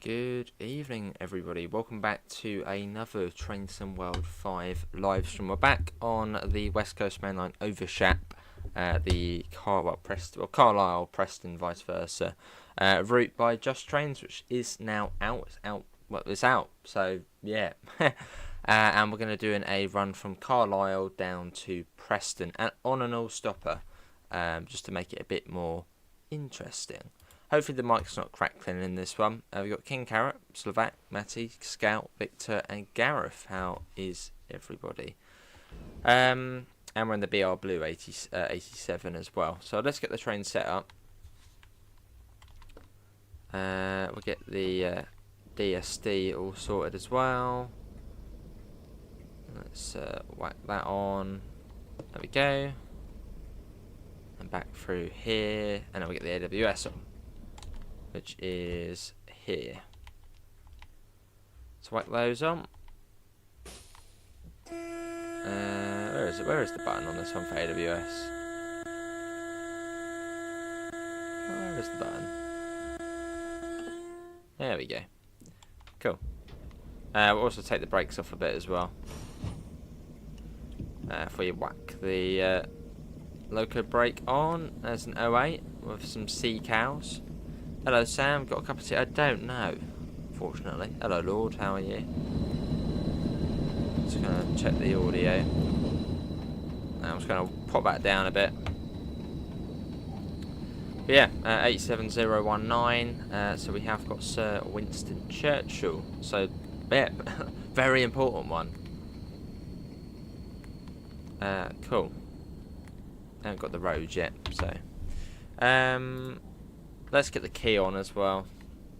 Good evening, everybody. Welcome back to another Train Sim World 5 live stream. We're back on the West Coast Mainline over Shap, the Carlisle, Preston, vice versa route by Just Trains, which is now out. It's out. So yeah, and we're going to do a run from Carlisle down to Preston and on an all-stopper, just to make it a bit more interesting. Hopefully the mic's not crackling in this one. We've got King Carrot, Slovak, Matty, Scout, Victor and Gareth. How is everybody? And we're in the BR Blue 87 as well. So let's get the train set up. We'll get the DSD all sorted as well. Let's whack that on. There we go. And back through here. And then we get the AWS on, which is here. So whack those on. Where is it? Where is the button on this one for AWS? Where is the button? There we go. Cool. We'll also take the brakes off a bit as well. Before you whack the loco brake on. There's an 08 with some sea cows. Hello Sam, got a cup of tea? I don't know, fortunately. Hello Lord, how are you? Just going to check the audio. I'm just going to pop that down a bit. But yeah, 87019, so we have got Sir Winston Churchill. So, yeah, very important one. Cool. Haven't got the roads yet, so. Let's get the key on as well.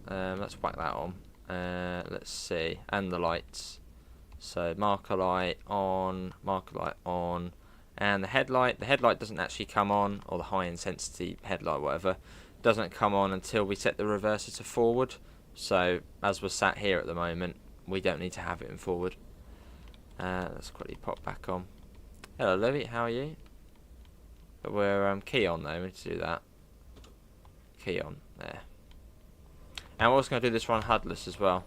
Let's whack that on. Let's see. And the lights. So marker light on, and the headlight. The headlight doesn't actually come on, or the high intensity headlight, whatever, doesn't come on until we set the reverser to forward. So as we're sat here at the moment, we don't need to have it in forward. Let's quickly pop back on. Hello Louie, how are you? But we're key on though. We need to do that. Key on there. And we're also going to do this run HUDless as well.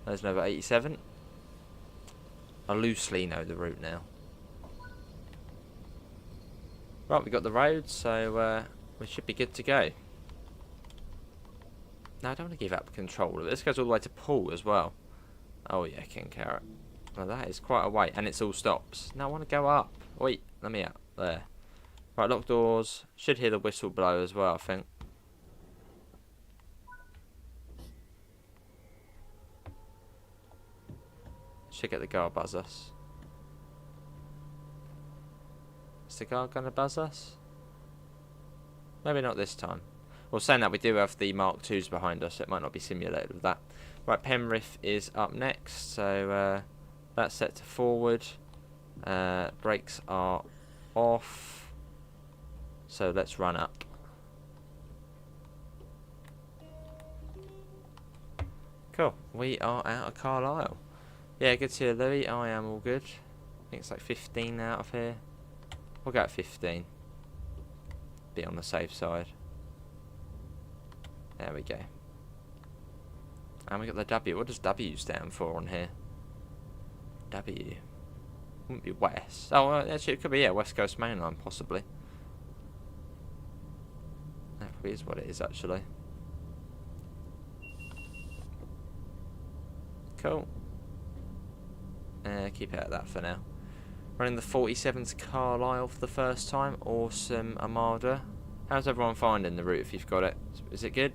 There's another 87. I loosely know the route now. Right, we got the road, so we should be good to go. Now I don't want to give up control of it. This goes all the way to Poole as well. Oh yeah, King Carrot. Well, that is quite a way, and it's all stops. Now I want to go up. Wait, let me out there. Right, lock doors. Should hear the whistle blow as well, I think. Should get the guard buzz us. Is the guard going to buzz us? Maybe not this time. Well, saying that, we do have the Mark IIs behind us, so it might not be simulated with that. Right, Penrith is up next, so that's set to forward. Brakes are off. So let's run up. Cool. We are out of Carlisle. Yeah, good to see you, Louis. I am all good. I think it's like 15 out of here. We'll go at 15. Be on the safe side. There we go. And we got the W. What does W stand for on here? W. Wouldn't be West. Oh, actually, it could be, yeah, West Coast Mainline, possibly. That probably is what it is, actually. Cool. Keep out of that for now. Running the 47 to Carlisle for the first time. Awesome, Armada. How's everyone finding the route if you've got it? Is it good?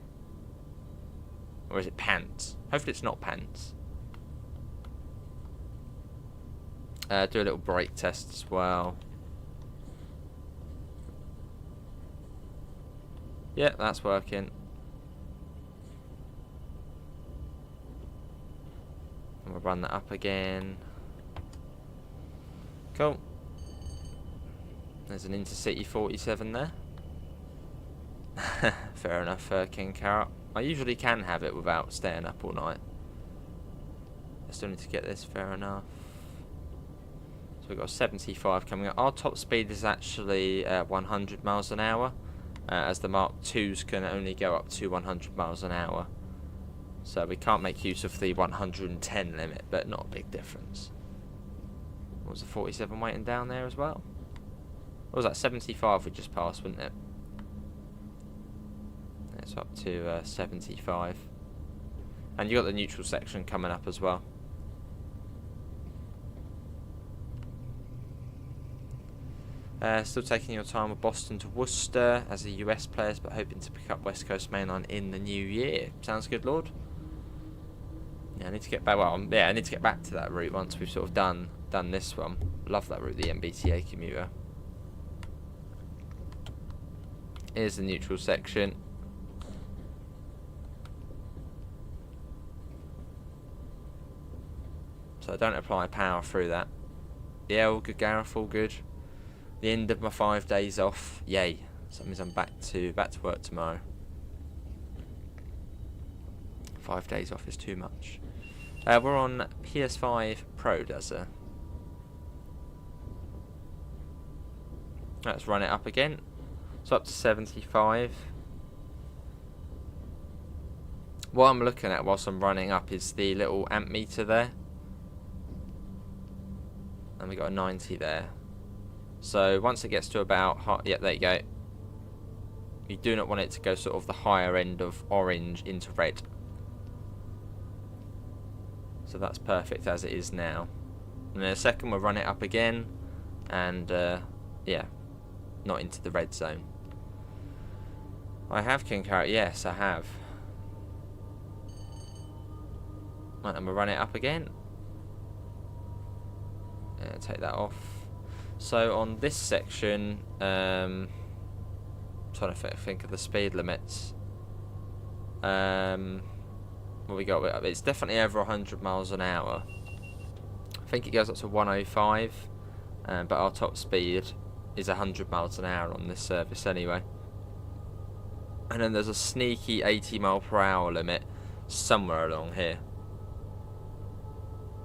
Or is it pants? Hopefully it's not pants. Do a little brake test as well. Yeah, that's working. And we'll run that up again. Cool. There's an Intercity 47 there. Fair enough, King Carrot. I usually can have it without staying up all night. I still need to get this, fair enough. So we've got 75 coming up. Our top speed is actually 100 miles an hour, as the Mark IIs can only go up to 100 miles an hour. So we can't make use of the 110 limit, but not a big difference. What was the 47 waiting down there as well? What was that, 75 we just passed, wasn't it? It's up to 75. And you got the neutral section coming up as well. Still taking your time with Boston to Worcester as the US players, but hoping to pick up West Coast Mainline in the new year. Sounds good, Lord. Yeah, I need to get back. Well, yeah, I need to get back to that route once we've sort of done this one. Love that route, the MBTA commuter. Here's the neutral section. So I don't apply power through that. Yeah, all good, Gareth, all good. The end of my 5 days off. Yay. So that means I'm back to work tomorrow. 5 days off is too much. We're on PS5 Pro, does it? Let's run it up again. So up to 75. What I'm looking at whilst I'm running up is the little amp meter there. And we got a 90 there. So once it gets to about, yeah, there you go. You do not want it to go sort of the higher end of orange into red. So that's perfect as it is now. And in a second we'll run it up again. And yeah, not into the red zone. I have King Carrot, yes I have. Right, and we'll run it up again. Take that off. So on this section, trying to think of the speed limits. What we got? It's definitely over 100 miles an hour. I think it goes up to 105, but our top speed is 100 miles an hour on this service anyway. And then there's a sneaky 80 mile per hour limit somewhere along here.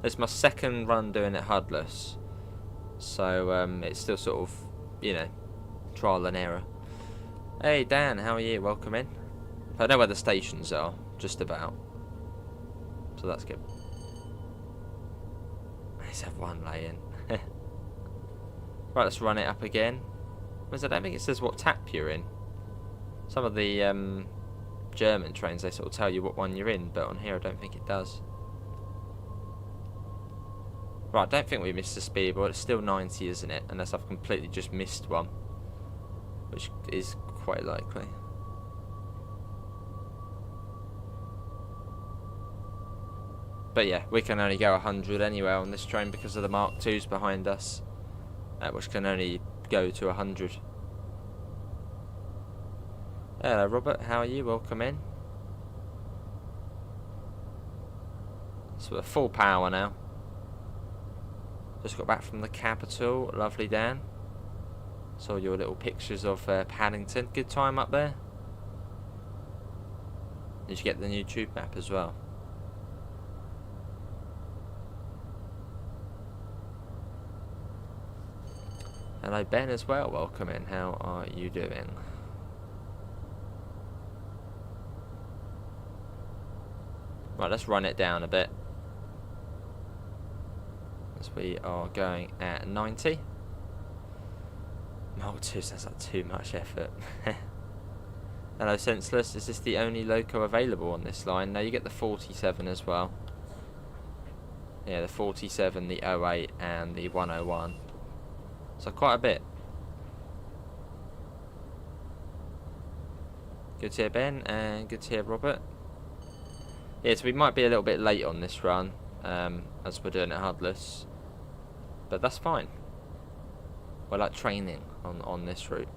It's my second run doing it HUDless, so it's still sort of, you know, trial and error. Hey Dan, how are you? Welcome in. I know where the stations are, just about. So that's good. Let's have one lay-in. Right, let's run it up again. I don't think it says what tap you're in. Some of the German trains, they sort of tell you what one you're in, but on here I don't think it does. Right, I don't think we missed the speed, but it's still 90, isn't it? Unless I've completely just missed one, which is quite likely. But yeah, we can only go 100 anyway on this train because of the Mark IIs behind us, which can only go to 100. Hello Robert, how are you? Welcome in. So we're full power now. Just got back from the capital. Lovely, Dan. Saw your little pictures of Paddington. Good time up there. Did you get the new tube map as well? Hello Ben as well. Welcome in. How are you doing? Right, let's run it down a bit. As we are going at 90. Mark 2 sounds like too much effort. Hello Senseless, is this the only loco available on this line? No, you get the 47 as well. Yeah, the 47, the 08 and the 101. So quite a bit. Good to hear Ben, and good to hear Robert. Yeah, so we might be a little bit late on this run, as we're doing it HUDless. But that's fine. We're like training on this route.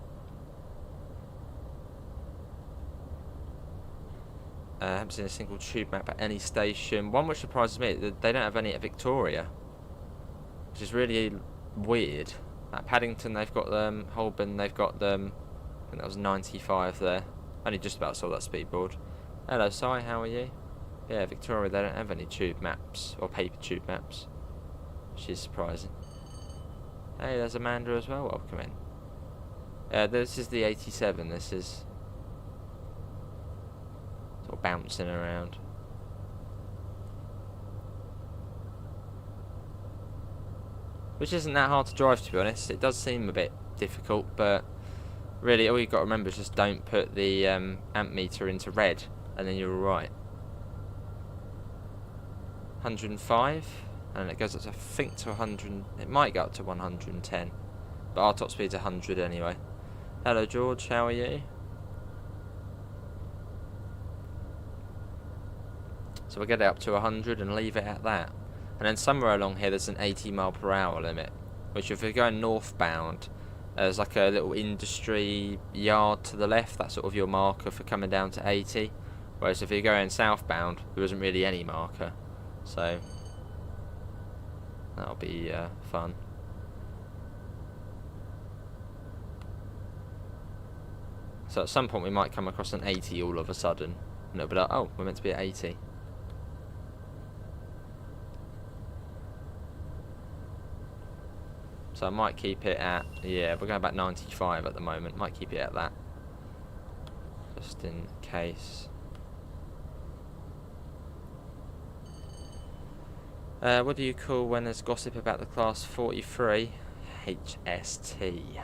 I haven't seen a single tube map at any station. One which surprises me, they don't have any at Victoria, which is really weird. At Paddington they've got them, Holborn they've got them. I think that was 95 there. Only just about saw that speedboard. Hello Si, how are you? Yeah, Victoria, they don't have any tube maps, or paper tube maps, which is surprising. Hey, there's Amanda as well, welcome in. This is the 87, this is sort of bouncing around. which isn't that hard to drive, to be honest. It does seem a bit difficult, but really all you've got to remember is just don't put the amp meter into red, and then you're alright. 105, and it goes up to, I think, to 100. It might go up to 110, but our top speed's 100 anyway. Hello George, how are you? So we'll get it up to 100 and leave it at that. And then somewhere along here there's an 80 mph limit, which if you're going northbound, there's like a little industry yard to the left. That's sort of your marker for coming down to 80. Whereas if you're going southbound, there isn't really any marker. So that'll be fun. So at some point we might come across an 80 all of a sudden, and it'll be like, oh, we're meant to be at 80. So I might keep it at, yeah, we're going about 95 at the moment. Might keep it at that, just in case. What do you call when there's gossip about the class 43? HST.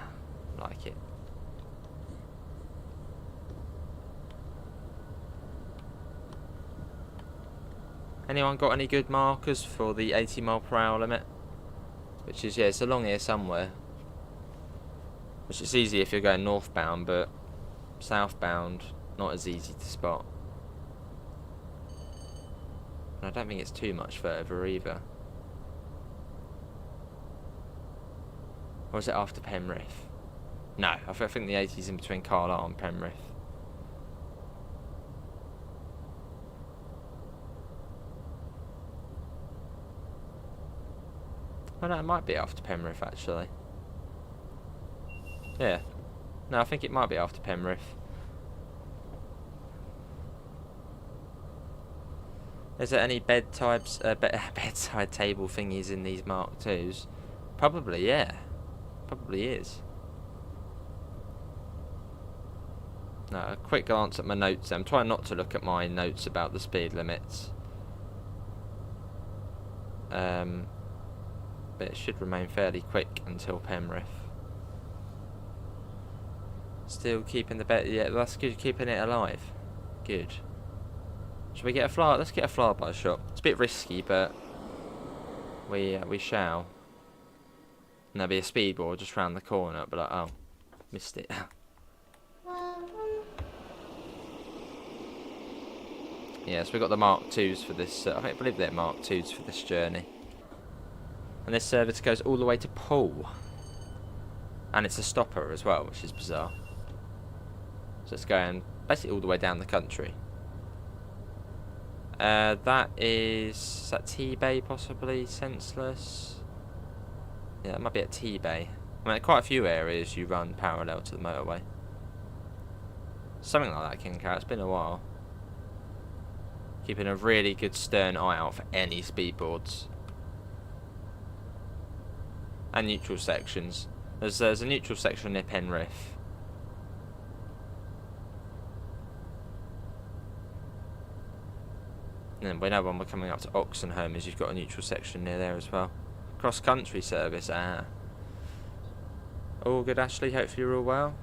Like it. Anyone got any good markers for the 80 mph limit? Which is, yeah, it's along here somewhere. Which is easy if you're going northbound, but southbound, not as easy to spot. And I don't think it's too much further either. Or is it after Penrith? No, I think the 80's in between Carlisle and Penrith. Oh no, it might be after Penrith actually. Yeah. No, I think it might be after Penrith. Is there any bedside table thingies in these Mark IIs? Probably, yeah. Probably is. No, a quick glance at my notes. I'm trying not to look at my notes about the speed limits. But it should remain fairly quick until Penrith. Still keeping the bet. Yeah, that's good. Keeping it alive. Good. Should we get a fly? Let's get a flyby shot. It's a bit risky, but we shall. And there'll be a speedboard just round the corner. But like, oh, missed it. Yeah, so we got the Mark IIs for this. I believe they're Mark IIs for this journey. And this service goes all the way to Poole. And it's a stopper as well, which is bizarre. So it's going basically all the way down the country. That is that T-Bay possibly? Senseless? Yeah, it might be at T-Bay. I mean, quite a few areas you run parallel to the motorway. Something like that, King Cat. It's been a while. Keeping a really good stern eye out for any speedboards. And neutral sections. There's a neutral section near Penrith. And then we know when we're coming up to Oxenholme is you've got a neutral section near there as well. Cross country service, All good, Ashley, hopefully you're all well.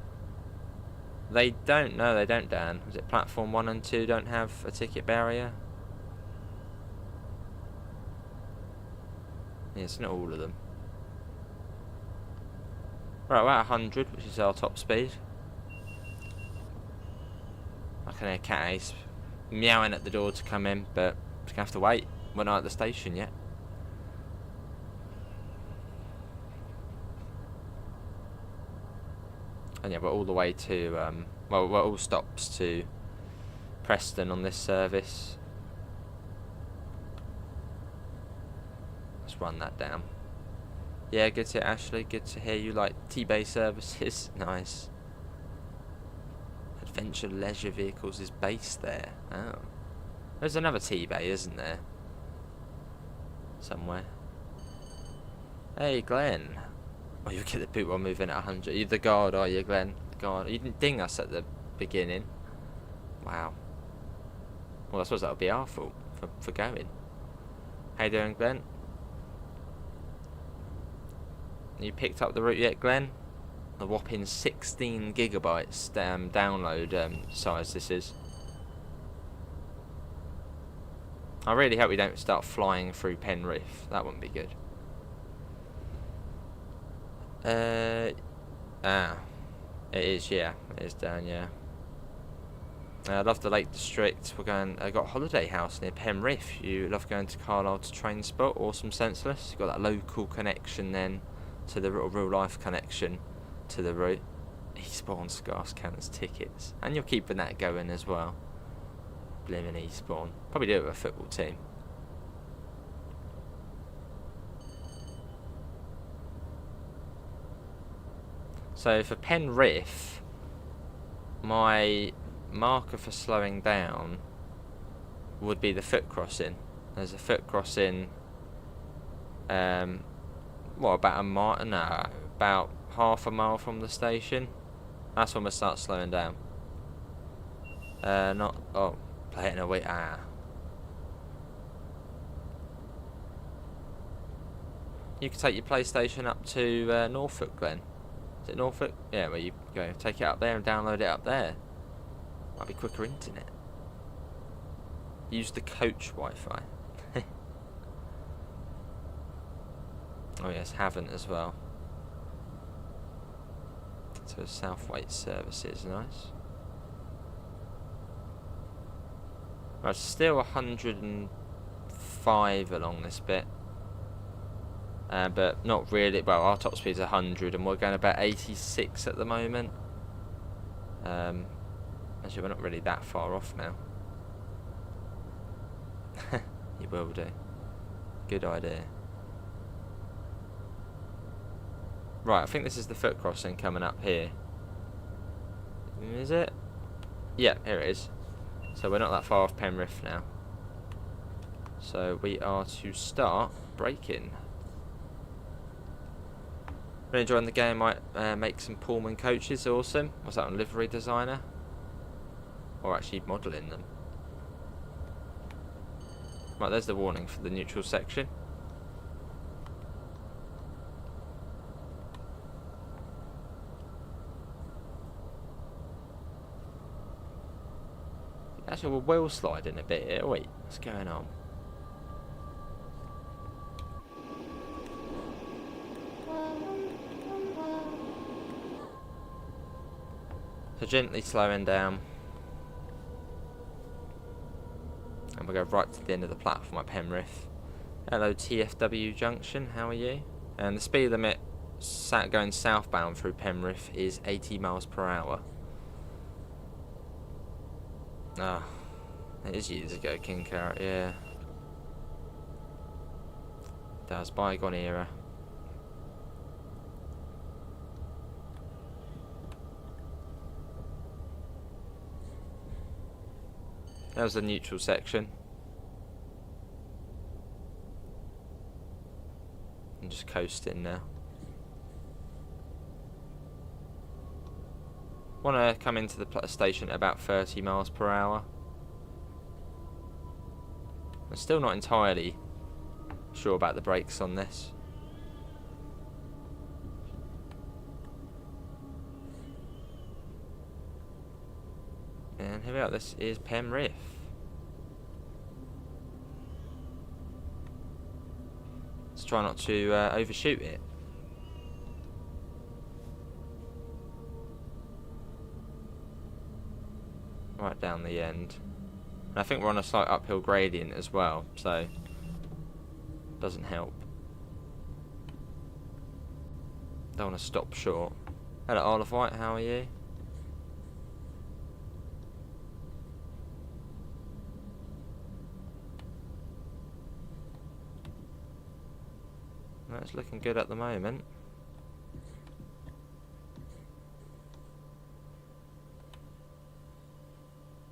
They don't, no they don't, Dan. Is it platform 1 and 2 don't have a ticket barrier? Yeah, it's not all of them. Right, we're at 100, which is our top speed. I can hear Cat Ace meowing at the door to come in, but we're going to have to wait. We're not at the station yet. And yeah, we're all the way to, well, we're all stops to Preston on this service. Let's run that down. Yeah, good to hear, Ashley. Good to hear you like T-Bay services. Nice. Adventure Leisure Vehicles is based there. Oh. There's another T-Bay, isn't there? Somewhere. Hey, Glenn. Oh, you get the boot while moving at 100. You're the guard, are you, Glenn? The guard. You didn't ding us at the beginning. Wow. Well, I suppose that would be our fault for going. How you doing, Glenn? You picked up the route yet, Glenn? A whopping 16 gigabytes download size this is. I really hope we don't start flying through Penrith. That wouldn't be good. It is, yeah. It is down, yeah. I love the Lake District. We're going. I got a holiday house near Penrith. You love going to Carlisle to train spot. Awesome, senseless. You've got that local connection then to the real life connection to the route. Eastbourne Scarce Cannons tickets, and you're keeping that going as well. Blimmin' Eastbourne. Probably do it with a football team. So for Penrith, my marker for slowing down would be the foot crossing. There's a foot crossing. What, about a mile? No, about half a mile from the station. That's when we start slowing down. Not. Oh, play it in a way. You can take your PlayStation up to Norfolk, Glenn. Is it Norfolk? Yeah, where you go. Take it up there and download it up there. Might be quicker internet. Use the coach Wi-Fi. Oh yes, haven't as well. So Southweight services, nice. Right, still 105 along this bit. But not really. Well, our top speed's 100 and we're going about 86 at the moment. Actually, we're not really that far off now. You will do. Good idea. Right, I think this is the foot crossing coming up here. Is it? Yeah, here it is. So we're not that far off Penrith now. So we are to start braking. Really enjoying the game. Might make some Pullman coaches. Awesome. What's that on? Livery designer? Or actually modelling them. Right, there's the warning for the neutral section. Actually, we're wheel sliding a bit here. Wait, what's going on? So gently slowing down. And we'll go right to the end of the platform at Penrith. Hello TFW Junction, how are you? And the speed limit going southbound through Penrith is 80 miles per hour. Ah, it is years ago, King Carrot, yeah. That was bygone era. That was the neutral section. I'm just coasting now. Want to come into the station at about 30 miles per hour. I'm still not entirely sure about the brakes on this. And here we are, this is Penrith. Let's try not to overshoot it. Right down the end. And I think we're on a slight uphill gradient as well, so doesn't help. Don't want to stop short. Hello Olive White, how are you? That's looking good at the moment.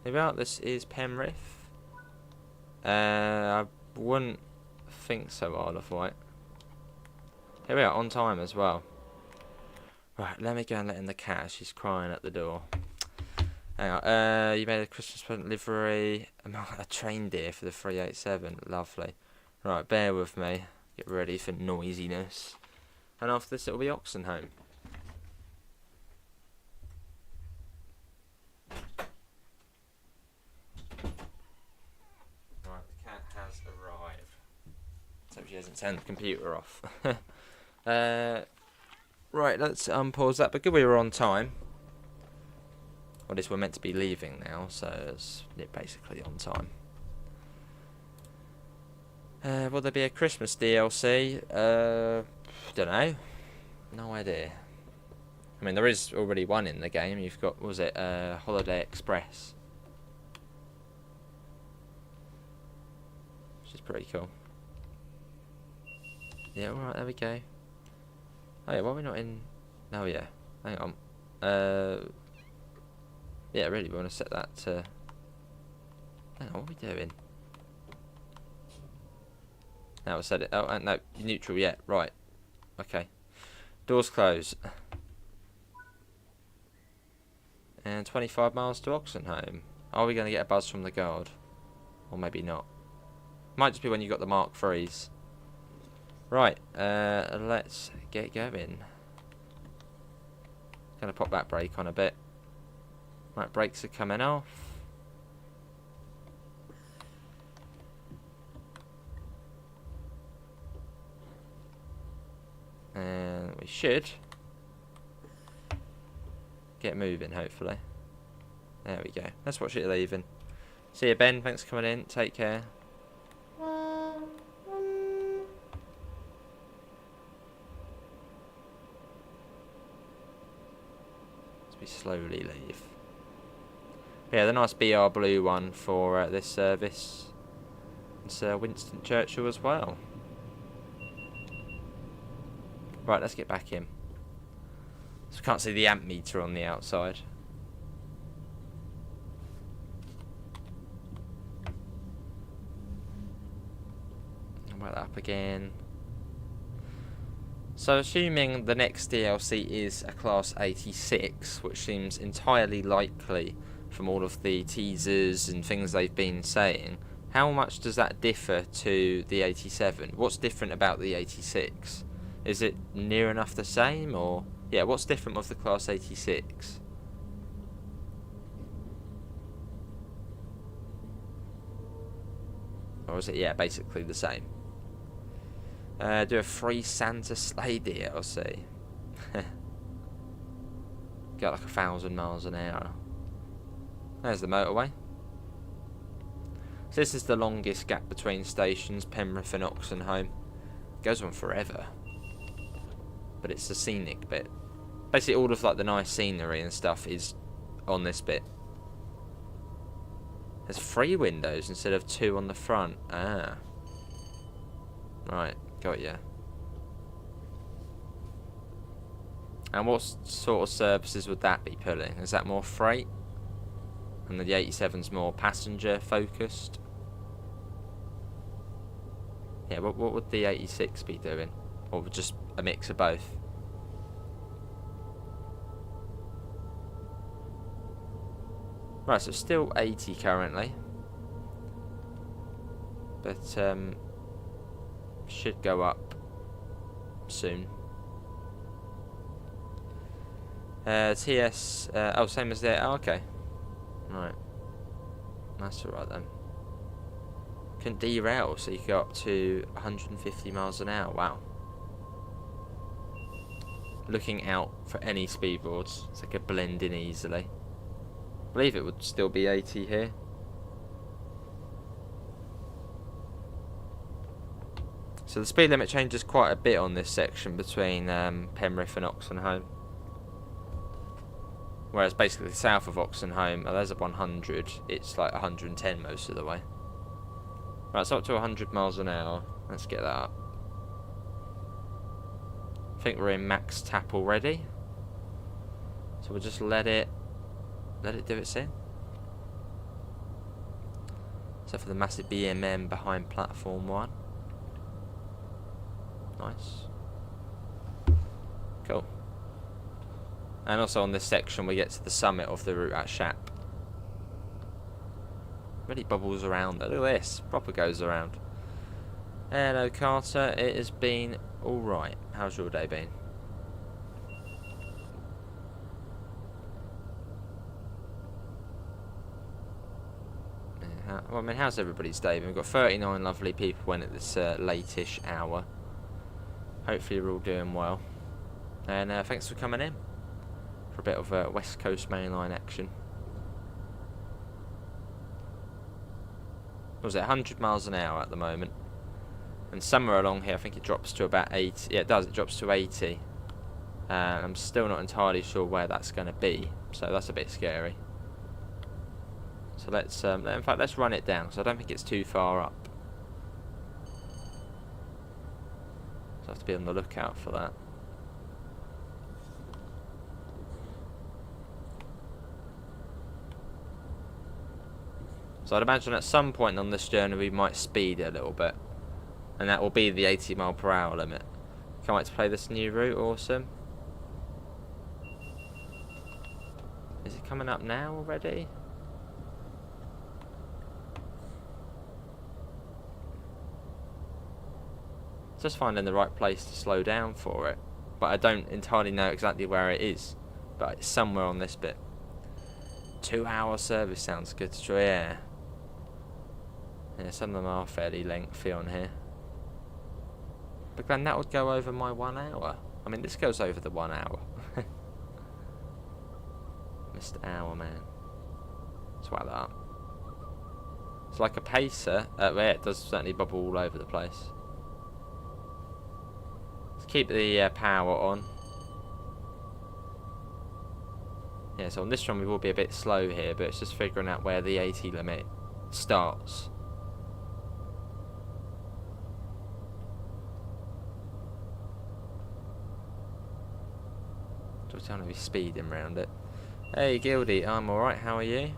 Here we are, this is Penrith. I wouldn't think so, Olive White. Here we are, on time as well. Right, let me go and let in the cat. She's crying at the door. Hang on, you made a Christmas present livery. A train deer for the 387. Lovely. Right, bear with me. Get ready for noisiness. And after this, it'll be Oxenholme. Right, the cat has arrived. So she hasn't turned the computer off. Right, let's unpause that. But good we were on time. Well, this we're meant to be leaving now, so it's basically on time. Will there be a Christmas DLC? Don't know. No idea. I mean, there is already one in the game. You've got, what was it, Holiday Express. Which is pretty cool. Yeah, alright, there we go. Oh yeah, why are we not in... Oh yeah, hang on. Yeah, really, we want to set that to... Hang on, what are we doing? Now I said it. Oh, no, neutral, yeah, right. Okay. Doors close. And 25 miles to Oxenholme. Are we going to get a buzz from the guard? Or maybe not. Might just be when you got the Mark IIIs. Right, let's get going. Gonna pop that brake on a bit. Right, brakes are coming off. And we should get moving, hopefully. There we go. Let's watch it leaving. See you, Ben. Thanks for coming in. Take care. We slowly leave. Yeah, the nice BR blue one for this service. It's Winston Churchill as well. Right, let's get back in. So we can't see the amp meter on the outside. Write that up again. So assuming the next DLC is a Class 86, which seems entirely likely from all of the teasers and things they've been saying, how much does that differ to the 87? What's different about the 86? Is it near enough the same, or... Yeah, what's different with the Class 86? Or is it, yeah, basically the same? Do a free Santa Sleigh DLC. Got like 1,000 miles an hour. There's the motorway. So this is the longest gap between stations, Penrith and Oxenholme. Goes on forever. But it's the scenic bit. Basically all of like the nice scenery and stuff is on this bit. There's 3 windows instead of 2 on the front. Ah. Right. Got ya. And what sort of services would that be pulling? Is that more freight? And the 87's more passenger focused? Yeah, what would the 86 be doing? Or just a mix of both? Right, so still 80 currently. But, should go up soon. TS, oh, same as there. Oh, okay. Right. That's alright then. Can derail, so you can go up to 150 miles an hour. Wow. Looking out for any speedboards, so it could blend in easily. I believe it would still be 80 here. So the speed limit changes quite a bit on this section between Penrith and Oxenholme. Whereas basically south of Oxenholme, there's a 100, it's like 110 most of the way. Right, it's up to 100 miles an hour. Let's get that up. I think we're in max tap already. So we'll just let it do its thing. So for the massive BMM behind platform 1. Nice. Cool. And also on this section we get to the summit of the route at Shap. Really bubbles around. Look at this. Proper goes around. Hello Carter. It has been Alright, how's your day been? Well, I mean, how's everybody's day? We've got 39 lovely people in at this late-ish hour. Hopefully you're all doing well. And thanks for coming in for a bit of West Coast Mainline action. What was it, 100 miles an hour at the moment? And somewhere along here, I think it drops to about 80. Yeah, it does. It drops to 80. I'm still not entirely sure where that's going to be, so that's a bit scary. So let's, in fact, let's run it down, because I don't think it's too far up. So I have to be on the lookout for that. So I'd imagine at some point on this journey we might speed a little bit. And that will be the 80 mile per hour limit. Can't wait to play this new route, awesome. Is it coming up now already? Just finding the right place to slow down for it. But I don't entirely know exactly where it is. But it's somewhere on this bit. 2 hour service sounds good to try, yeah. Yeah, some of them are fairly lengthy on here. But then that would go over my 1 hour. I mean, this goes over the 1 hour. Mr. Hour Man. Swag that up. It's like a pacer. Yeah, it does certainly bubble all over the place. Let's keep the power on. Yeah, so on this one we will be a bit slow here, but it's just figuring out where the 80 limit starts. Just trying to be speeding around it. Hey Gildy, I'm alright, how are you?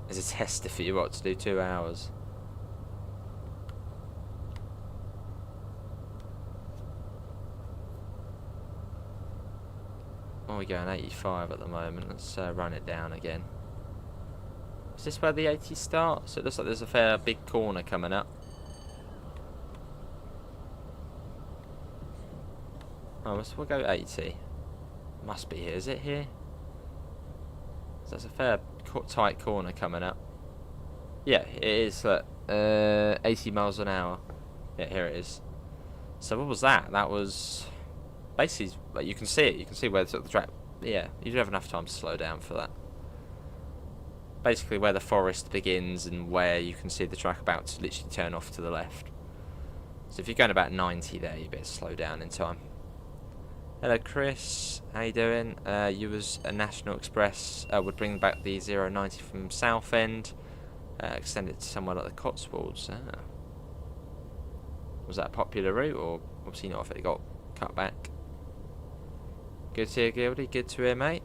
There's a tester for you, what, to do 2 hours? Oh, we're going 85 at the moment. Let's run it down again. Is this where the 80 starts? It looks like there's a fair big corner coming up. Oh, we'll go 80. Must be here. Is it here? So that's a fair tight corner coming up. Yeah, it is. 80 miles an hour. Yeah, here it is. So what was that? That was basically, like, you can see it. You can see where the track. Yeah, you do have enough time to slow down for that. Basically, where the forest begins and where you can see the track about to literally turn off to the left. So if you're going about 90 there, you better slow down in time. Hello Chris, how you doing? You was a National Express would bring back the 090 from Southend, extend it to somewhere like the Cotswolds. Ah. Was that a popular route, or obviously not if it got cut back? Good to hear, Gildy, good to hear, mate.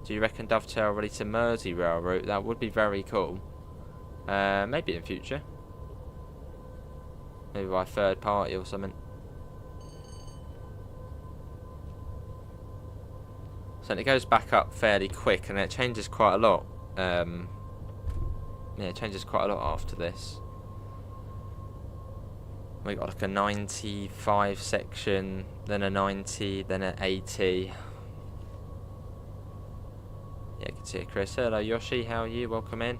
Do you reckon dovetail ready to Mersey rail route? That would be very cool. Maybe in future. Maybe by third party or something. So it goes back up fairly quick, and it changes quite a lot. Yeah, it changes quite a lot after this. We got like a 95 section, then a 90, then an 80. Yeah, I can see it, Chris. Hello, Yoshi. How are you? Welcome in.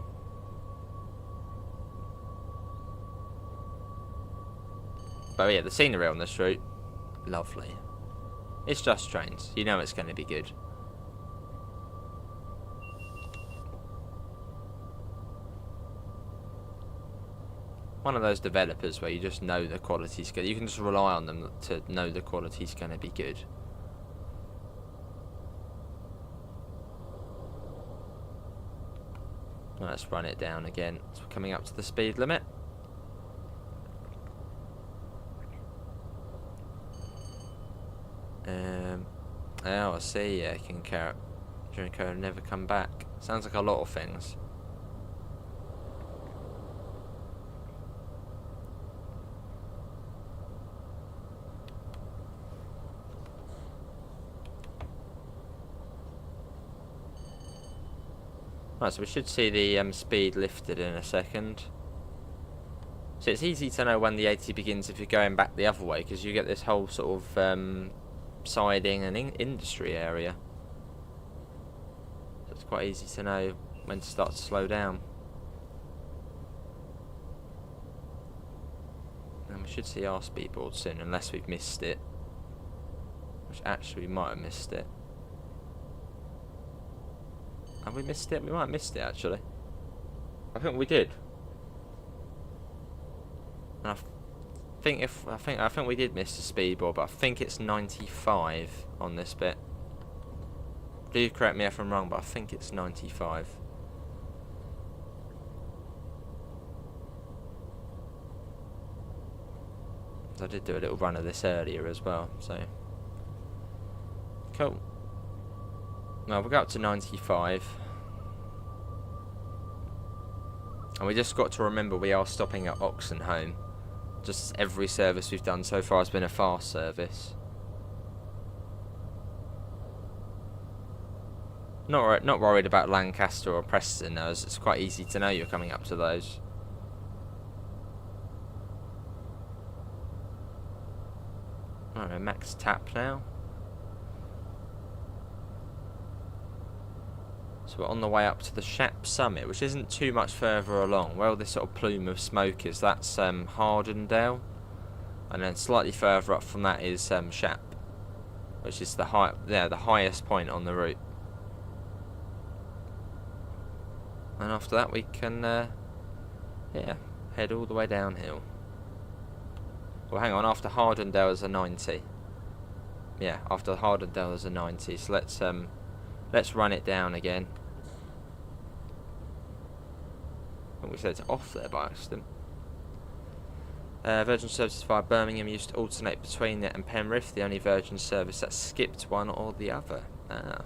But yeah, the scenery on this route, lovely. It's just trains. You know it's going to be good. One of those developers where you just know the quality's good. You can just rely on them to know the quality's going to be good. Let's run it down again. So we're coming up to the speed limit. Oh, I see. Yeah, Kinko never come back. Sounds like a lot of things. Right, so we should see the speed lifted in a second. So it's easy to know when the 80 begins if you're going back the other way, because you get this whole sort of siding and industry area. So it's quite easy to know when to start to slow down. And we should see our speed board soon, unless we've missed it. Which actually we might have missed it. Have we missed it? We might have missed it actually. I think we did. And I think we did miss the speed board, but I think it's 95 on this bit. Do correct me if I'm wrong, but I think it's 95. I did do a little run of this earlier as well, so cool. Now we'll go up to 95. And we just got to remember we are stopping at Oxenholme. Just every service we've done so far has been a fast service. Not worried about Lancaster or Preston, as it's quite easy to know you're coming up to those. Alright, max tap now. So we're on the way up to the Shap summit, which isn't too much further along. Well, this sort of plume of smoke is, that's Hardendale. And then slightly further up from that is Shap, which is the highest point on the route. And after that we can head all the way downhill. Well, hang on, after Hardendale is a 90. Yeah, after Hardendale is a 90. So let's run it down again. I think we said it's off there by accident. Virgin services via Birmingham used to alternate between it and Penrith, the only Virgin service that skipped one or the other. Ah.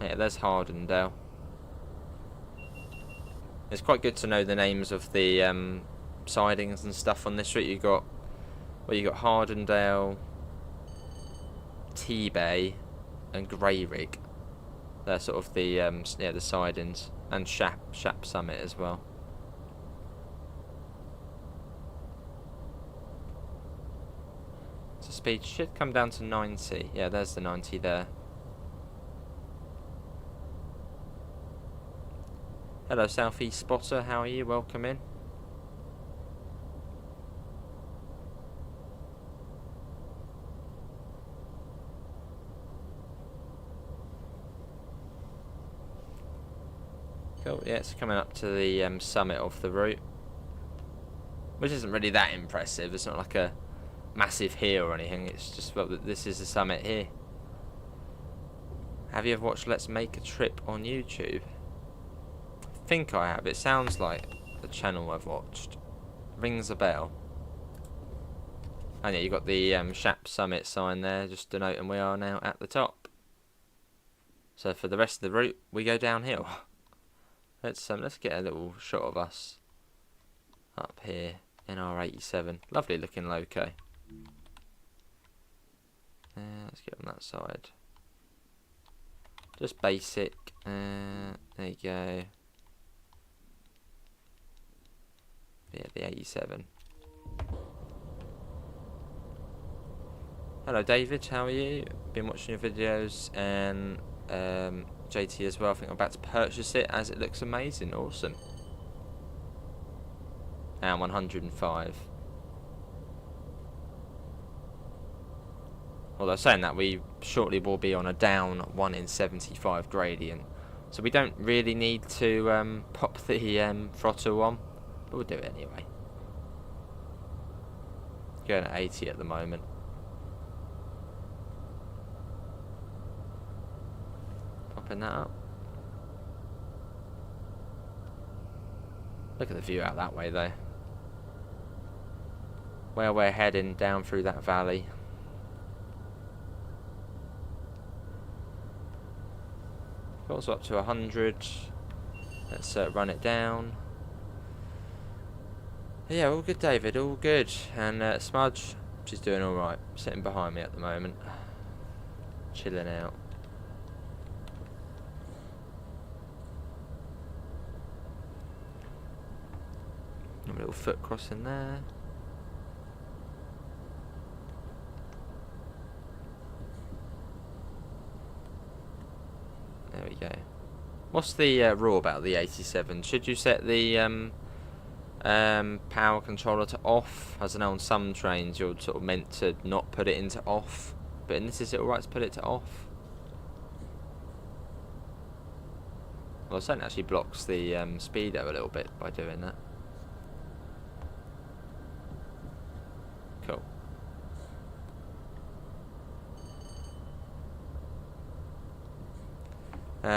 Yeah, there's Hardendale. It's quite good to know the names of the sidings and stuff on this route. You got Hardendale, T-Bay, and Greyrig. They're sort of the the sidings, and Shap Summit as well. So speed should come down to 90. Yeah, there's the 90 there. Hello, Southeast Spotter. How are you? Welcome in. Cool. Yeah, it's coming up to the summit of the route, which isn't really that impressive. It's not like a massive hill or anything. It's just, well, this is the summit here. Have you ever watched Let's Make a Trip on YouTube? I think I have. It sounds like the channel I've watched. Rings a bell. And yeah, you've got the Shap Summit sign there, just denoting we are now at the top. So for the rest of the route, we go downhill. Let's get a little shot of us up here in our 87. Lovely looking loco. Let's get on that side. Just basic. There you go. Yeah, the 87. Hello David, how are you? Been watching your videos, and JT as well. I think I'm about to purchase it as it looks amazing. Awesome. And 105. Although saying that, we shortly will be on a down 1 in 75 gradient, so we don't really need to pop the throttle on, but we'll do it anyway. Going at 80 at the moment. Popping that up. Look at the view out that way though. Where we're heading down through that valley. Also up to 100. Let's run it down. Yeah, all good, David, all good. And Smudge, she's doing alright. Sitting behind me at the moment. Chilling out. A little foot crossing there. There we go. What's the rule about the 87? Should you set the power controller to off? As I know on some trains you're sort of meant to not put it into off, but in this, is it alright to put it to off? Well, it certainly actually blocks the speedo a little bit by doing that. Cool.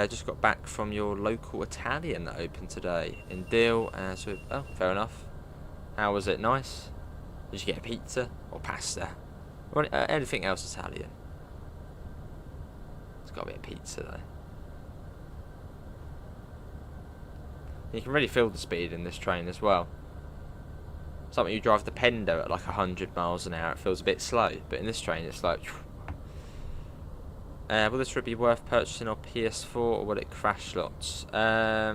Just got back from your local Italian that opened today in Deal. So, oh, fair enough. How was it? Nice? Did you get a pizza or pasta? Or anything else Italian? It's got to be a pizza though. You can really feel the speed in this train as well. Something you drive the Pendo at like 100 miles an hour, it feels a bit slow. But in this train, it's like... will this route be worth purchasing on PS4 or will it crash lots? I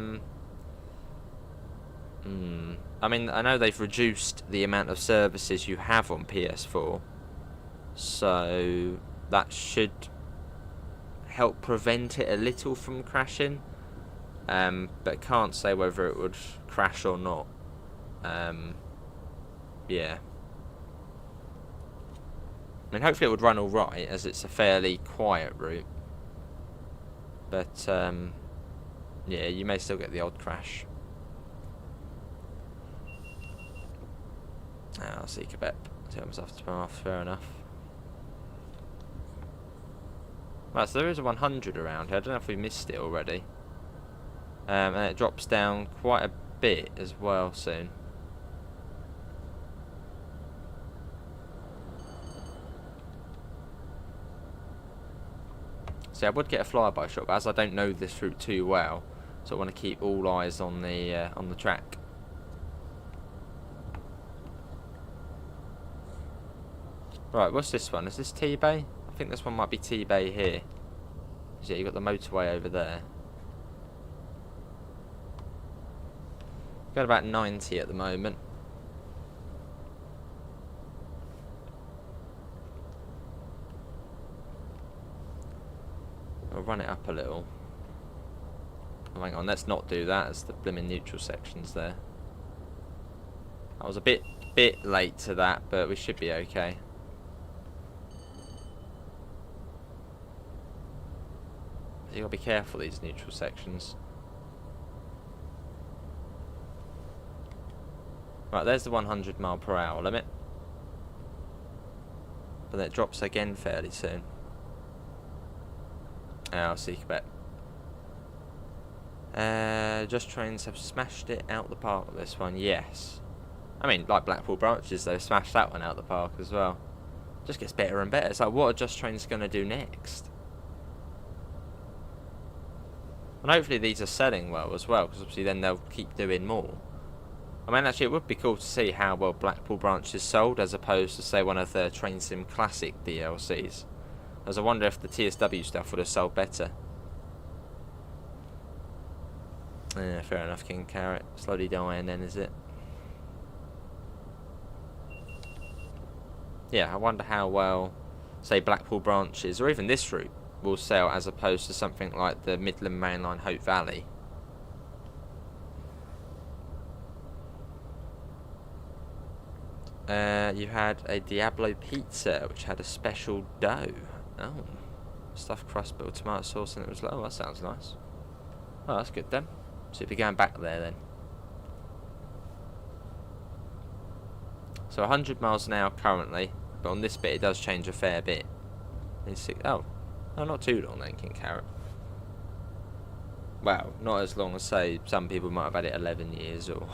mean, I know they've reduced the amount of services you have on PS4. So that should help prevent it a little from crashing. But can't say whether it would crash or not. Yeah. I mean, hopefully it would run alright, as it's a fairly quiet route. But, yeah, you may still get the odd crash. I'll seek a bet. Tell myself to turn off, fair enough. Right, so there is a 100 around here. I don't know if we missed it already. And it drops down quite a bit as well soon. So I would get a flyby shot, but as I don't know this route too well, so I want to keep all eyes on the track. Right, what's this one? Is this T-Bay? I think this one might be T-Bay here. Yeah, you've got the motorway over there. Got about 90 at the moment. I'll run it up a little. Oh, hang on, let's not do that. It's the blimmin' neutral sections there. I was a bit late to that, but we should be okay. You gotta be careful these neutral sections. Right, there's the 100 mile per hour limit. But then it drops again fairly soon. I'll seek a bet. Just Trains have smashed it out the park with this one, yes. I mean, like Blackpool Branches, they've smashed that one out the park as well. Just gets better and better. It's like, what are Just Trains going to do next? And hopefully these are selling well as well, because obviously then they'll keep doing more. I mean, actually, it would be cool to see how well Blackpool Branches sold, as opposed to, say, one of the Train Sim Classic DLCs. As I wonder if the TSW stuff would have sold better. Yeah, fair enough, King Carrot. Slowly dying then, is it? Yeah, I wonder how well, say, Blackpool Branches, or even this route, will sell, as opposed to something like the Midland Mainline Hope Valley. You had a Diablo pizza, which had a special dough. Oh, stuffed crust, butter, tomato sauce, and it was like, oh, that sounds nice. Oh, that's good then. So if you're going back there then. So 100 miles an hour currently, but on this bit it does change a fair bit. Oh, not too long then, King Carrot. Well, not as long as, say, some people might have had it 11 years or...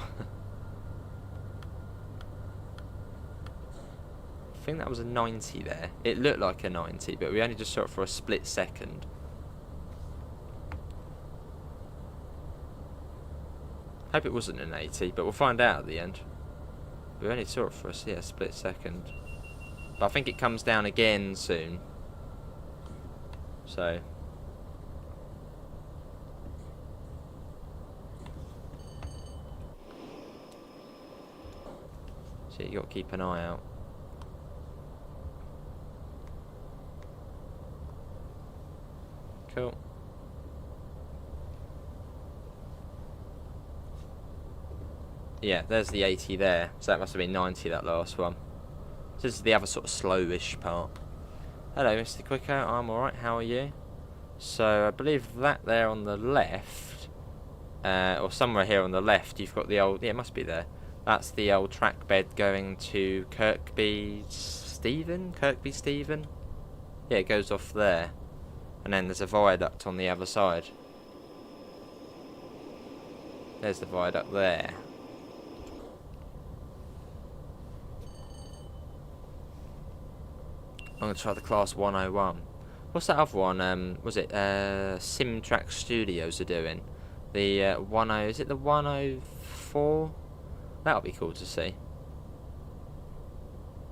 I think that was a 90 there. It looked like a 90, but we only just saw it for a split second. Hope it wasn't an 80, but we'll find out at the end. We only saw it for a split second. But I think it comes down again soon. So... So you got to keep an eye out. Cool. Yeah, there's the 80 there. So that must have been 90, that last one. So this is the other sort of slowish part. Hello, Mr. Quicker. I'm alright. How are you? So I believe that there on the left, or somewhere here on the left, you've got the old... Yeah, it must be there. That's the old track bed going to Kirkby Stephen? Yeah, it goes off there. And then there's a viaduct on the other side. There's the viaduct there. I'm going to try the Class 101. What's that other one? Was it Simtrack Studios are doing? The 10... Is it the 104? That'll be cool to see.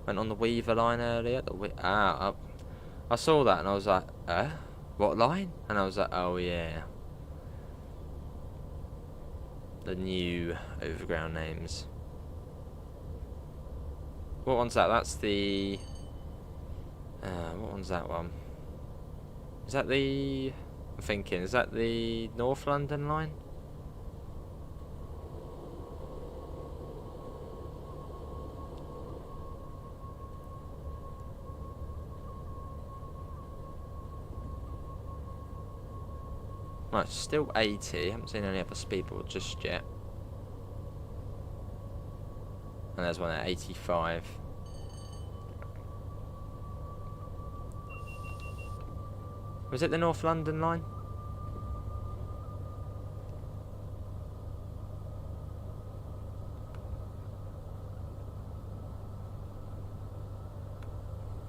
Went on the Weaver line earlier. I saw that and I was like, what line? And I was like, oh yeah. The new overground names. What one's that? That's the... what one's that one? Is that the... I'm thinking, is that the North London line? Right, still 80. Haven't seen any other speedboard just yet. And there's one at 85. Was it the North London line?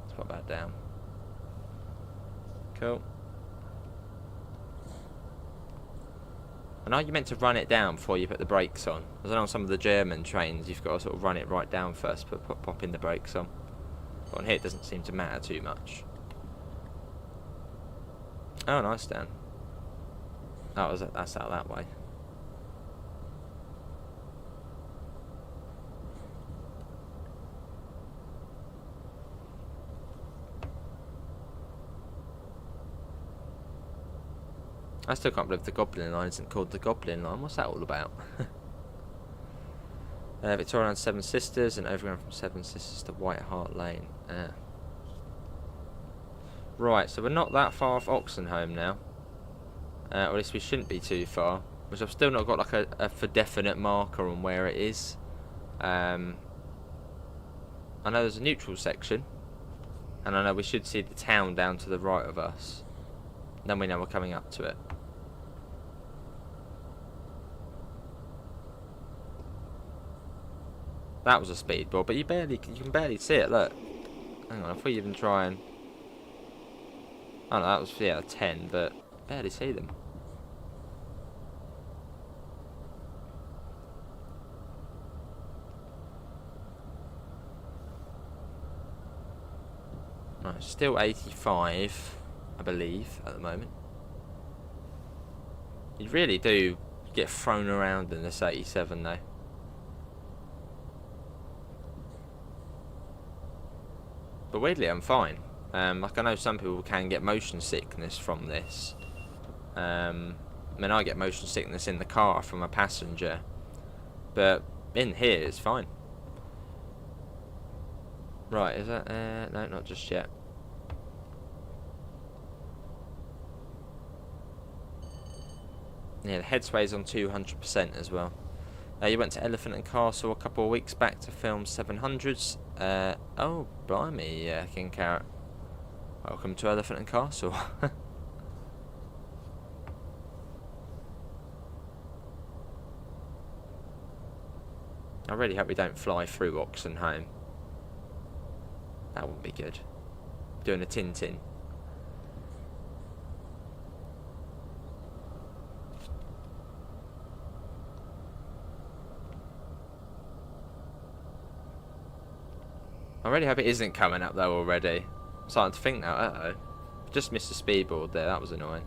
Let's put that down. Cool. I know you meant to run it down before you put the brakes on. I know on some of the German trains you've got to sort of run it right down first, but popping the brakes on. But on here it doesn't seem to matter too much. Oh, nice, Dan. Oh, that's out that way. I still can't believe the Goblin line isn't called the Goblin line. What's that all about? Victoria and Seven Sisters and overground from Seven Sisters to White Hart Lane. Right, so we're not that far off Oxenholme now. Or at least we shouldn't be too far. Which I've still not got like a for definite marker on where it is. I know there's a neutral section. And I know we should see the town down to the right of us. Then we know we're coming up to it. That was a speedboard, but you can barely see it, look. Hang on, if we even try and... Oh no, that was, yeah, a 10, but barely see them. Right, still 85, I believe, at the moment. You really do get thrown around in this 87, though. But weirdly, I'm fine. Like, I know some people can get motion sickness from this. I mean, I get motion sickness in the car from a passenger. But in here, it's fine. Right, is that... no, not just yet. Yeah, the head sway's on 200% as well. You went to Elephant and Castle a couple of weeks back to film 700s. Oh, blimey, King Carrot. Welcome to Elephant and Castle. I really hope we don't fly through Oxenholme. That wouldn't be good. Doing a Tintin. I really hope it isn't coming up though already. I'm starting to think now, uh-oh. Just missed a speedboard there, that was annoying.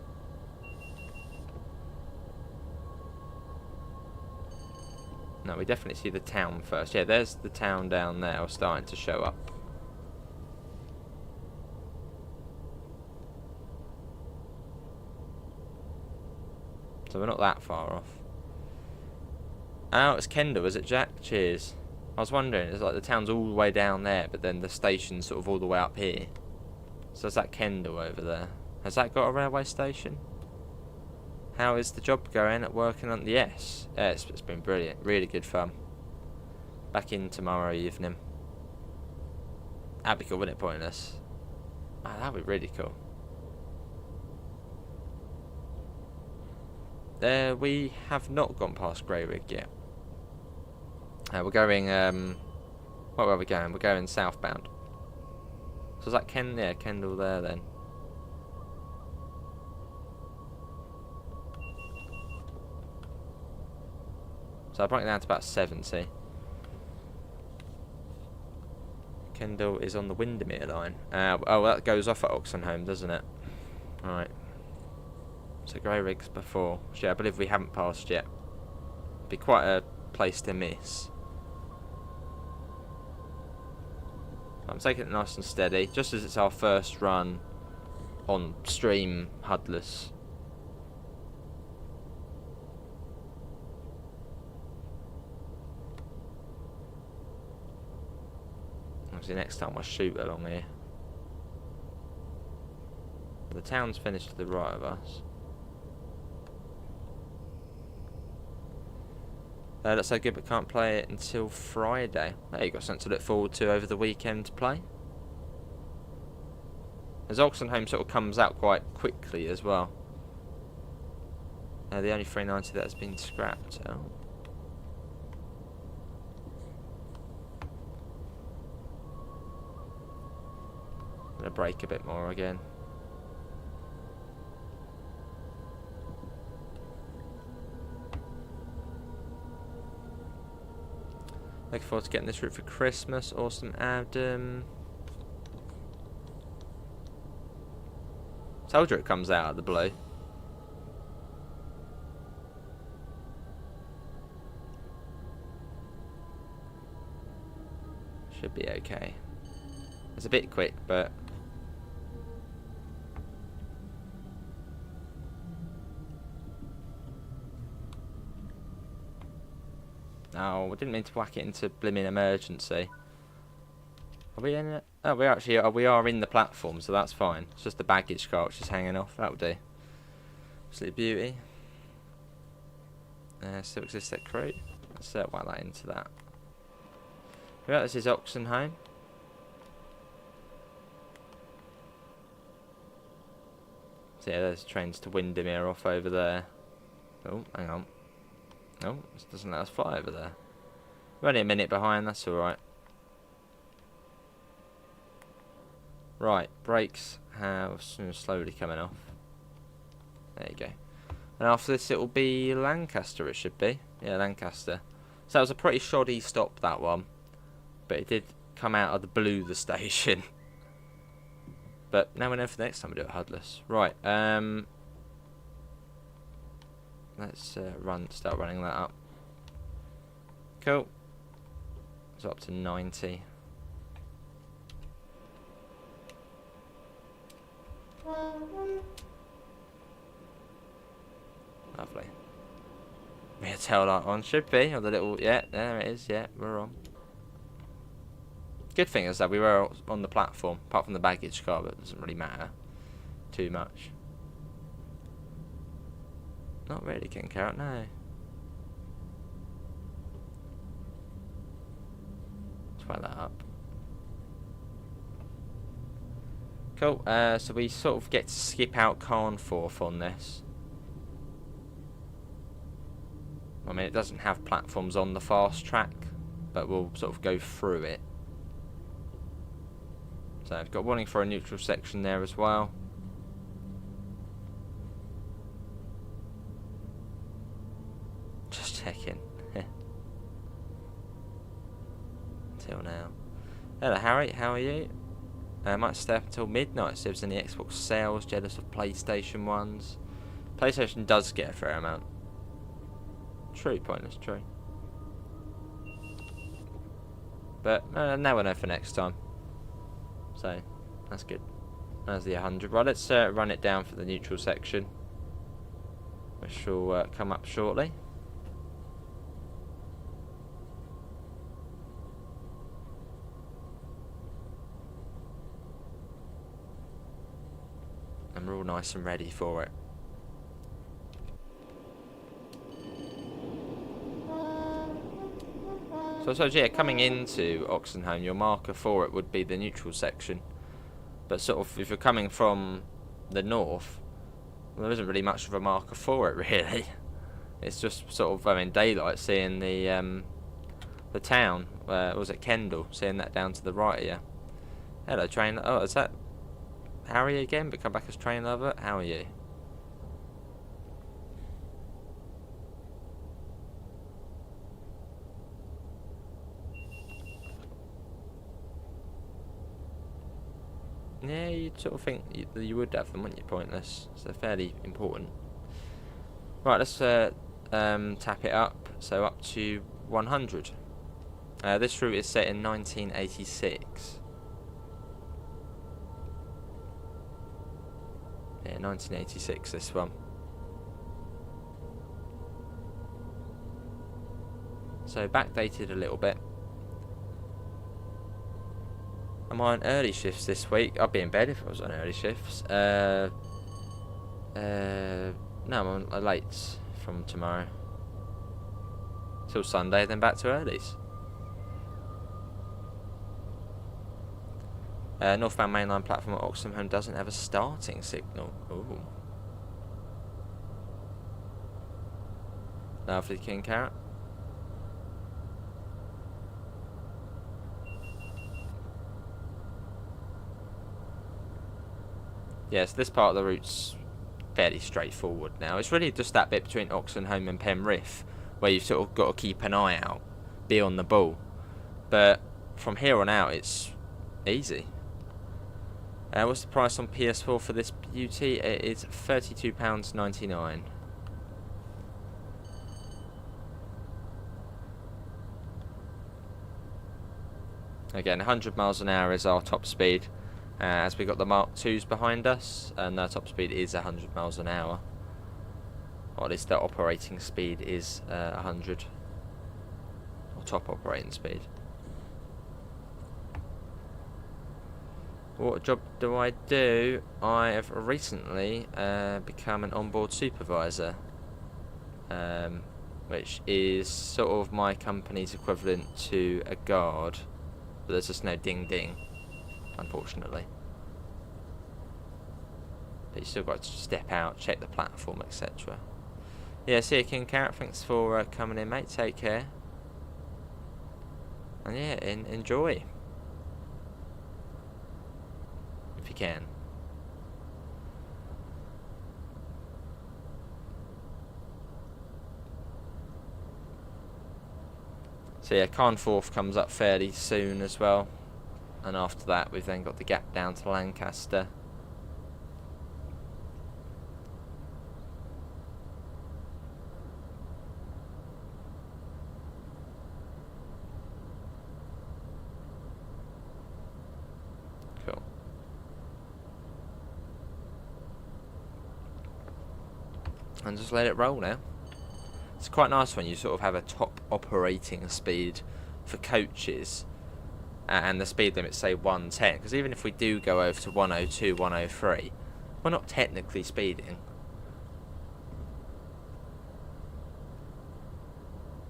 No, we definitely see the town first. Yeah, there's the town down there starting to show up. So we're not that far off. Oh, it's Kendal, is it, Jack? Cheers. I was wondering, it's like the town's all the way down there, but then the station's sort of all the way up here. So is that Kendal over there? Has that got a railway station? How is the job going at working on the... Yes, it's been brilliant. Really good fun. Back in tomorrow evening. That'd be cool, wouldn't it, Pointless? Oh, that'd be really cool. We have not gone past Greyrig yet. We're going... where are we going? We're going southbound. So is that Kendal there then? So I'll bring it down to about 70. Kendal is on the Windermere line. Oh, that goes off at Oxenholme, doesn't it? Alright. So Greyrig's before. Yeah, I believe we haven't passed yet. Be quite a place to miss. I'm taking it nice and steady, just as it's our first run on stream HUDless. Obviously next time we'll shoot along here. The town's finished to the right of us. That's so good, but can't play it until Friday. There you got something to look forward to over the weekend to play. As Oxenholme sort of comes out quite quickly as well. The only 390 that has been scrapped. Oh. I'm gonna brake a bit more again. Looking forward to getting this route for Christmas. Awesome, Adam. Told you it comes out of the blue. Should be okay. It's a bit quick, but... Oh, I didn't mean to whack it into blimmin' emergency. Are we in it? Oh, we actually are. We are in the platform, so that's fine. It's just the baggage car which is hanging off. That'll do. Absolute beauty. Still exists at crew. Let's whack that into that. Right, this is Oxenholme. So yeah, there's trains to Windermere off over there. Oh, hang on. No, this doesn't let us fly over there. We're only a minute behind, that's alright. Right, brakes have slowly coming off. There you go. And after this it will be Lancaster, it should be. Yeah, Lancaster. So that was a pretty shoddy stop, that one. But it did come out of the blue, the station. But now we know for the next time we do it HUDless. Right, let's start running that up. Cool. So up to 90. Lovely. Rear tail light on, should be, or the little, yeah, there it is, yeah, we're on. Good thing is that we were on the platform, apart from the baggage car, but it doesn't really matter too much. Not really, King Carrot, no. Let's fire that up. Cool, so we sort of get to skip out Carnforth on this. I mean, it doesn't have platforms on the fast track, but we'll sort of go through it. So I've got warning for a neutral section there as well. Just checking. Till now. Hello Harry, how are you? I might stay up until midnight, see if there's any Xbox sales, jealous of PlayStation ones. PlayStation does get a fair amount. True, Pointless, true. But now we know for next time. So that's good. There's the 100. Right, let's run it down for the neutral section, which will come up shortly. And we're all nice and ready for it. So I suppose, yeah, coming into Oxenholme, your marker for it would be the neutral section. But sort of, if you're coming from the north, well, there isn't really much of a marker for it, really. It's just sort of, I mean, daylight, seeing the town, was it Kendal, seeing that down to the right of you. Hello, train. Oh, is that Harry again? But come back as train lover. How are you? Yeah, you'd sort of think you would have them, wouldn't you? Pointless. So they're fairly important. Right, let's tap it up. So up to 100. This route is set in 1986. Yeah, 1986, this one. So backdated a little bit. Am I on early shifts this week? I'd be in bed if I was on early shifts. No, I'm on lates from tomorrow till Sunday, then back to earlies. Northbound mainline platform at Oxenholme doesn't have a starting signal. Ooh. Lovely, King Carrot. Yes, this part of the route's fairly straightforward now. It's really just that bit between Oxenholme and Penrith where you've sort of got to keep an eye out, be on the ball. But from here on out, it's easy. What's the price on PS4 for this beauty? It is £32.99. Again, 100 miles an hour is our top speed. As we got the Mark IIs behind us, and their top speed is 100 miles an hour. Or at least their operating speed is 100. Or top operating speed. What job do I do? I have recently become an onboard supervisor, which is sort of my company's equivalent to a guard, but there's just no ding ding, unfortunately. But you still got to step out, check the platform, etc. Yeah, see you, King Carrot. Thanks for coming in, mate. Take care. And yeah, enjoy. If you can. So yeah, Carnforth comes up fairly soon as well. And after that, we've then got the gap down to Lancaster. Cool. And just let it roll now. It's quite nice when you sort of have a top operating speed for coaches and the speed limit, say 110, because even if we do go over to 102, 103, we're not technically speeding.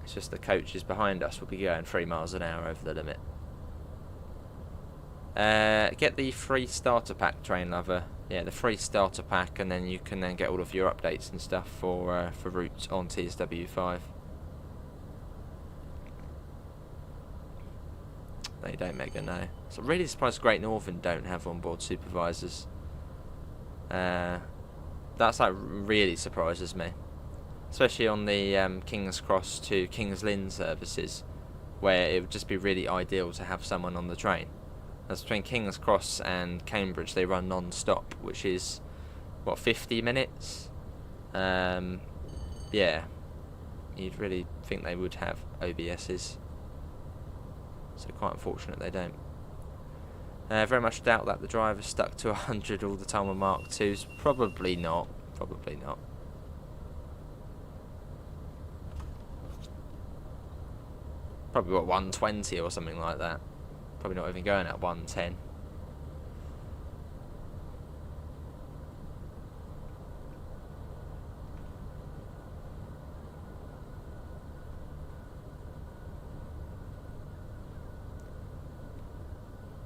It's just the coaches behind us will be going 3 miles an hour over the limit. Get the free starter pack, train lover. Yeah, the free starter pack, and then you can then get all of your updates and stuff for routes on TSW5. They don't, Mega, no. So I'm really surprised Great Northern don't have onboard supervisors. That's like really surprises me, especially on the King's Cross to King's Lynn services, where it would just be really ideal to have someone on the train. That's between King's Cross and Cambridge. They run non-stop, which is what, 50 minutes. Yeah, you'd really think they would have OBSs. So quite unfortunate they don't. Very much doubt that the driver stuck to 100 all the time on Mark 2s. Probably not. Probably not. Probably what, 120 or something like that. Probably not even going at 110.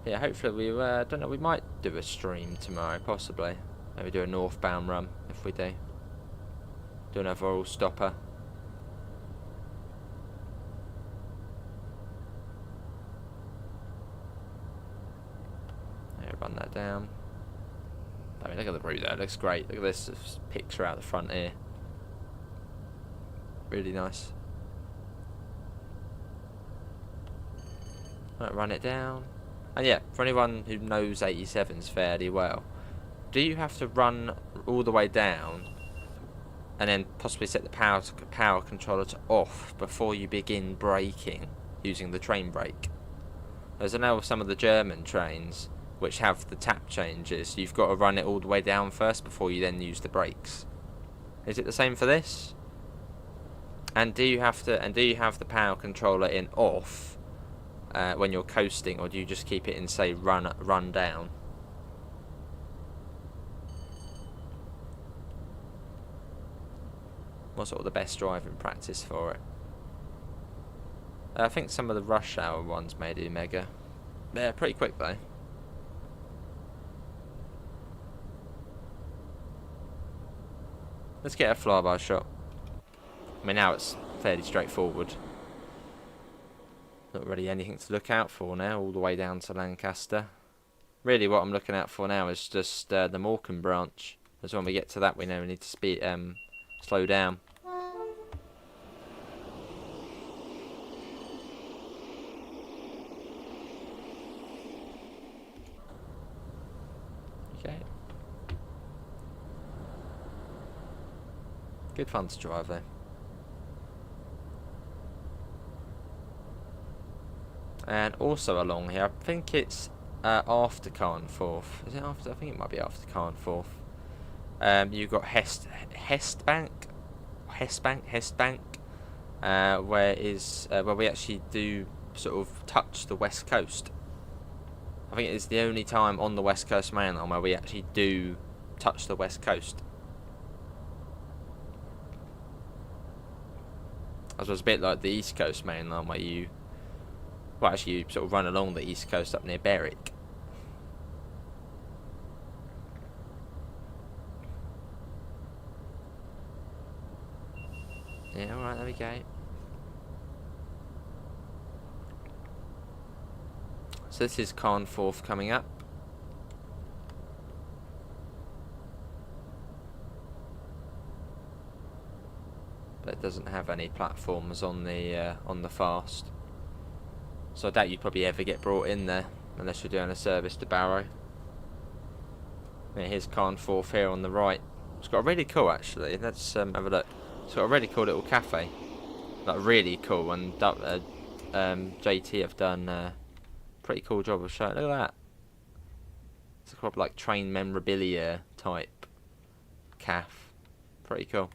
Yeah, hopefully we don't know, we might do a stream tomorrow, possibly. Maybe do a northbound run if we do. Do another all stopper. Yeah, run that down. I mean, look at the route there, it looks great. Look at this picture out the front here. Really nice. Right, run it down. And yeah, for anyone who knows 87s fairly well, do you have to run all the way down and then possibly set the power controller to off before you begin braking using the train brake? As I know with some of the German trains which have the tap changes, you've got to run it all the way down first before you then use the brakes. Is it the same for this? And do you have the power controller in off when you're coasting, or do you just keep it in, say, run down? What's sort of the best driving practice for it? I think some of the rush hour ones may do mega. They're pretty quick though. Let's get a flyby shot. I mean, now it's fairly straightforward. Not really anything to look out for now, all the way down to Lancaster. Really what I'm looking out for now is just the Morecambe branch. As when we get to that, we know we need to slow down. Okay. Good fun to drive though. And also along here, I think it's after Carnforth. Is it after? I think it might be after Carnforth. You've got Hestbank, where we actually do sort of touch the west coast. I think it is the only time on the West Coast Mainline where we actually do touch the west coast. I suppose a bit like the East Coast Mainline where you sort of run along the east coast up near Berwick. Yeah, alright, there we go. So this is Carnforth coming up. But it doesn't have any platforms on the fast. So I doubt you'd probably ever get brought in there unless you're doing a service to Barrow. Yeah, here's Carnforth here on the right. It's got a really cool, actually. Let's have a look. It's got a really cool little cafe. Like really cool, and JT have done a pretty cool job of showing. Look at that. It's a like train memorabilia type cafe. Pretty cool.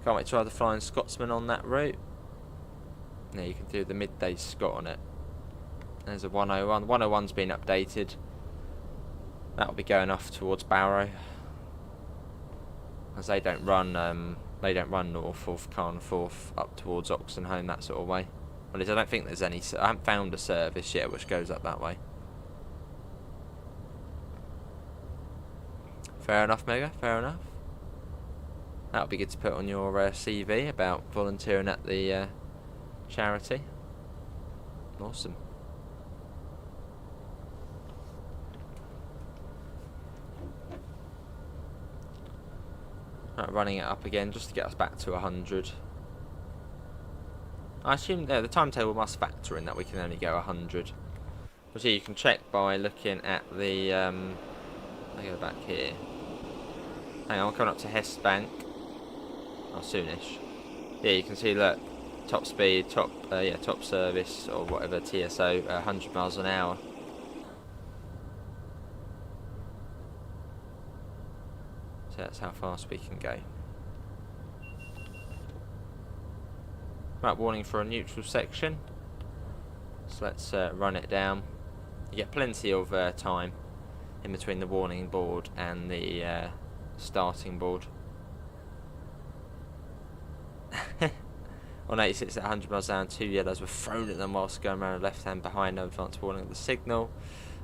Can't wait to try the Flying Scotsman on that route. Now you can do the midday Scot on it. There's a 101. 101's been updated. That'll be going off towards Barrow, as they don't run north of Carnforth up towards Oxenholme, that sort of way. Well, I don't think there's any. I haven't found a service yet which goes up that way. Fair enough, Mega. Fair enough. That'll be good to put on your CV about volunteering at the charity. Awesome. Right, running it up again just to get us back to 100. I assume the timetable must factor in that we can only go 100. But yeah, you can check by looking at the. I'll go back here. Hang on, I'm coming up to Hestbank. Oh, soonish. Yeah, you can see, look, top speed, top service or whatever, TSO, 100 miles an hour. So that's how fast we can go. Right, warning for a neutral section. So let's run it down. You get plenty of time in between the warning board and the starting board. On 86 at 100 miles an hour, 2 yellows were thrown at them whilst going around the left hand behind. No advance warning at the signal.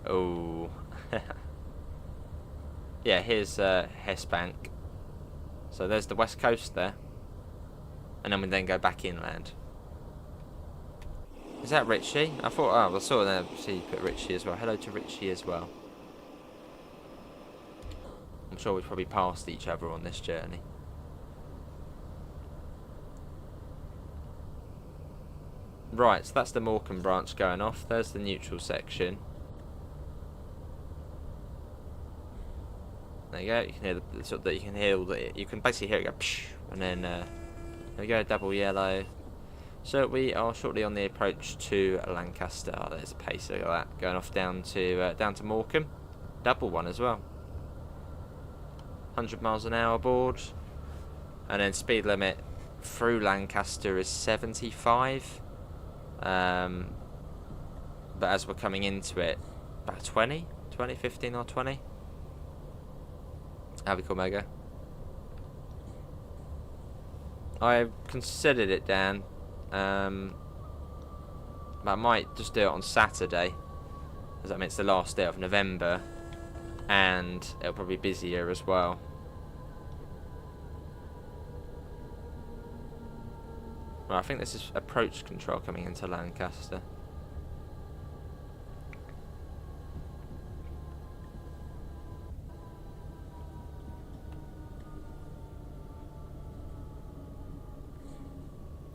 Oh. Yeah, here's Hesbank. So there's the west coast there. And then we then go back inland. Is that Richie? I thought, oh, I saw there, see you put Richie as well. Hello to Richie as well. I'm sure we've probably passed each other on this journey. Right, so that's the Morecambe branch going off. There's the neutral section. There you go. You can hear the sort that you can hear all the, you can basically hear it go psh, and then there we go, double yellow. So we are shortly on the approach to Lancaster. Oh, there's a pace, look at that, going off down to Morecambe. Double one as well. 100 miles an hour board, and then speed limit through Lancaster is 75. But as we're coming into it, about 20, 15 or 20. How we call Mega? I considered it, Dan. But I might just do it on Saturday, as that means it's the last day of November, and it'll probably be busier as well. Right, I think this is approach control coming into Lancaster.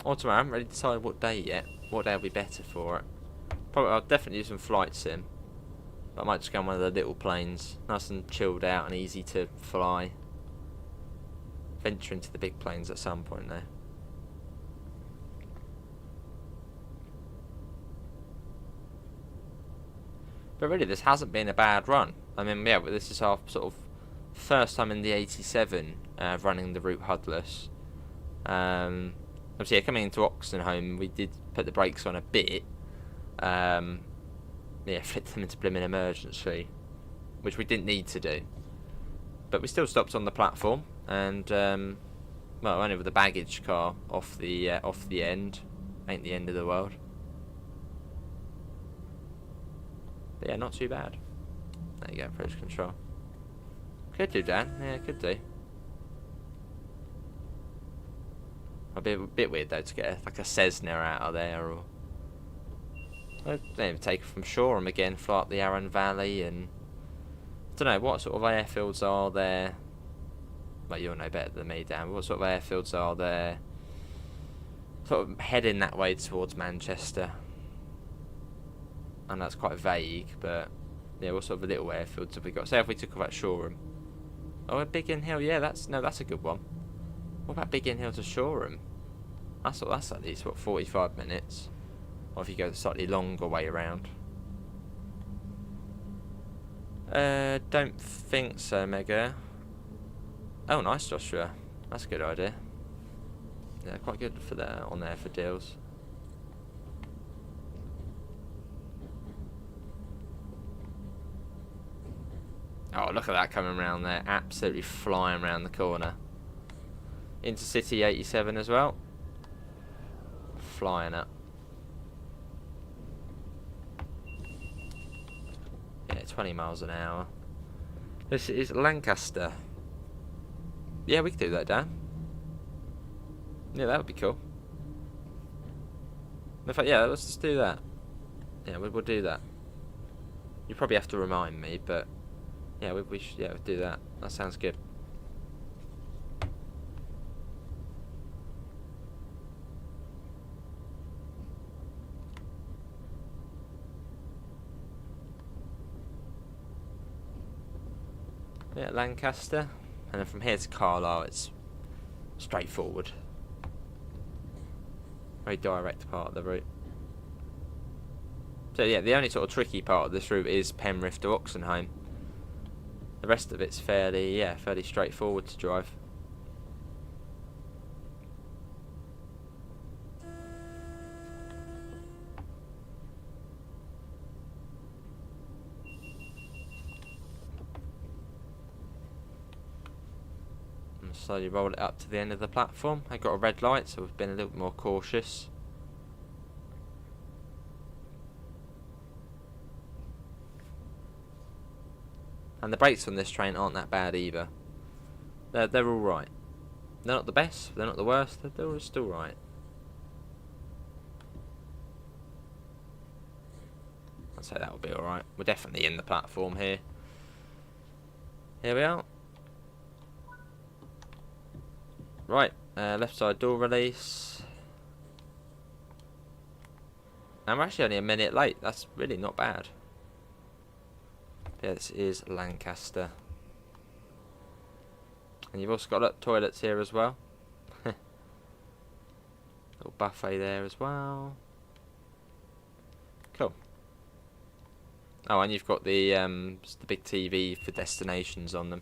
Autumn, I haven't really decided what day yet. What day will be better for it. Probably, I'll definitely do some flight sim. But I might just go on one of the little planes. Nice and chilled out and easy to fly. Venture into the big planes at some point though. But really, this hasn't been a bad run. I mean, yeah, but this is our sort of first time in the 87 running the route HUDless. Obviously, yeah, coming into Oxenholme, we did put the brakes on a bit. Yeah, flipped them into blimmin' emergency, which we didn't need to do. But we still stopped on the platform, and well, only with the baggage car off the end. Ain't the end of the world. But yeah, not too bad. There you go, approach control. Could do, Dan. Yeah, could do. I'd be a bit weird though to get like a Cessna out of there, or I'd maybe take it from Shoreham again, fly up the Arun Valley, and I don't know what sort of airfields are there. Well, you'll know better than me, Dan. What sort of airfields are there? Sort of heading that way towards Manchester. And that's quite vague, but yeah, what sort of little airfields have we got? Say if we took off at Shoreham. Oh, a Biggin Hill, yeah, that's a good one. What about Biggin Hill to Shoreham? That's at least what, 45 minutes. Or if you go the slightly longer way around. Don't think so, Mega. Oh, nice, Joshua. That's a good idea. Yeah, quite good for that on there for deals. Oh, look at that coming around there. Absolutely flying around the corner. Intercity 87 as well. Flying up. Yeah, 20 miles an hour. This is Lancaster. Yeah, we could do that, Dan. Yeah, that would be cool. In fact, yeah, let's just do that. Yeah, we'll do that. You probably have to remind me, but yeah, we should, yeah, we'll do that. That sounds good. Yeah, Lancaster, and then from here to Carlisle, it's straightforward. Very direct part of the route. So yeah, the only sort of tricky part of this route is Penrith to Oxenholme. The rest of it's fairly straightforward to drive. And slowly roll it up to the end of the platform. I got a red light, so we've been a little bit more cautious. And the brakes on this train aren't that bad either. They're all right. They're not the best, they're not the worst, they're still right. I'd say that'll be alright. We're definitely in the platform here. Here we are. Right, left side door release. And we're actually only a minute late. That's really not bad. Yeah, this is Lancaster. And you've also got toilets here as well. Little buffet there as well. Cool. Oh, and you've got the big TV for destinations on them.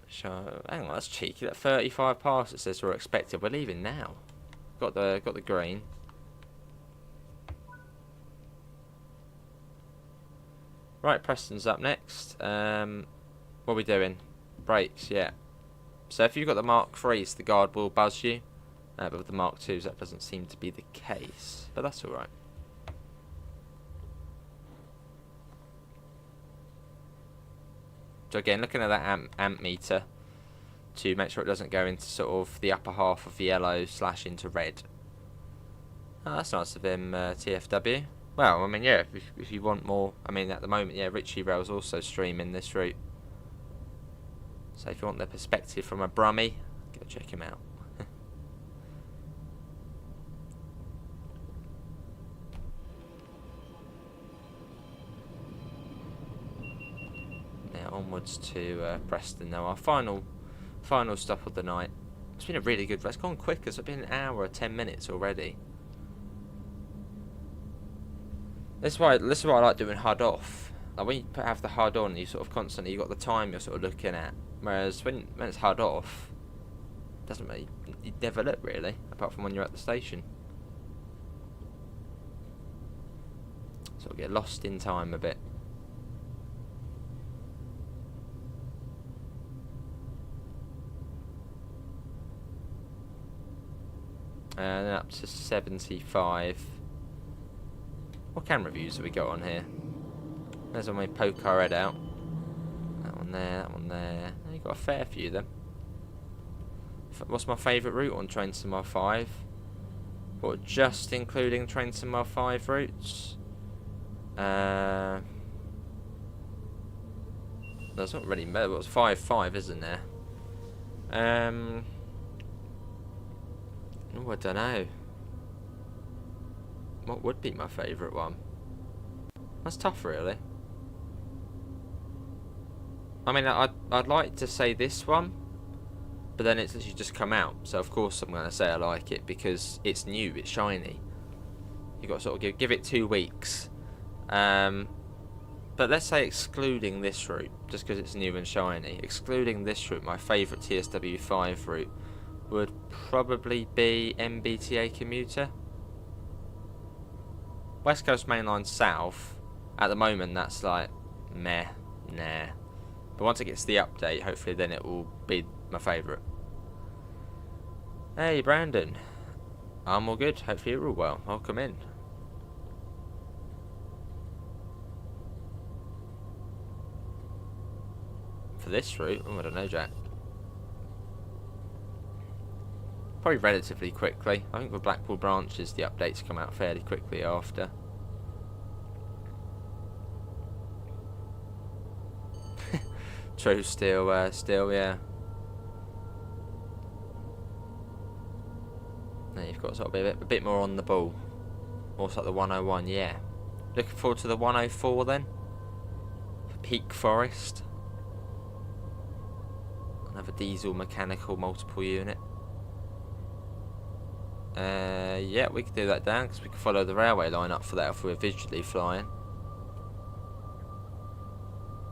So, hang on, that's cheeky. That 35 past it says we're expected. We're leaving now. Got the green. Right, Preston's up next. What are we doing? Brakes, yeah. So if you've got the Mark 3s, the guard will buzz you. But with the Mark 2s, that doesn't seem to be the case. But that's alright. So again, looking at that amp meter to make sure it doesn't go into sort of the upper half of yellow / into red. Oh, that's nice of him, TFW. Well, I mean, yeah, if you want more, I mean, at the moment, yeah, Richie Rail's also streaming this route. So if you want the perspective from a Brummie, go check him out. Now onwards to Preston. Now our final stop of the night. It's been a really good. It's gone quick. It's been an hour or 10 minutes already. This is why I like doing HUD off. Like when you have the HUD on, you sort of constantly, you got the time you're sort of looking at. Whereas when it's HUD off, it doesn't really, you never look really, apart from when you're at the station. Sort of get lost in time a bit. And then up to 75. What camera views have we got on here? There's when we poke our head out. That one there, that one there. You've got a fair few then. What's my favourite route on Train to Mile 5? Or just including Train to Mile 5 routes? There's not really many. Well, it's 5, isn't there? Oh, I don't know. What would be my favourite one? That's tough, really. I mean, I'd like to say this one, but then it's literally just come out. So of course I'm going to say I like it because it's new, it's shiny. You got to sort of give it 2 weeks. But let's say excluding this route, just because it's new and shiny. Excluding this route, my favourite TSW5 route would probably be MBTA commuter. West Coast Mainline South, at the moment that's like, meh, nah. But once it gets the update, hopefully then it will be my favourite. Hey Brandon, I'm all good, hopefully you're all well, welcome in. For this route, oh I don't know Jack. Probably relatively quickly. I think with Blackpool branches the updates come out fairly quickly after. True, still, yeah. Now you've got to sort of be a bit more on the ball. Also like the 101, yeah. Looking forward to the 104 then. For Peak Forest. Another diesel mechanical multiple unit. Yeah, we can do that down because we can follow the railway line up for that if we're visually flying.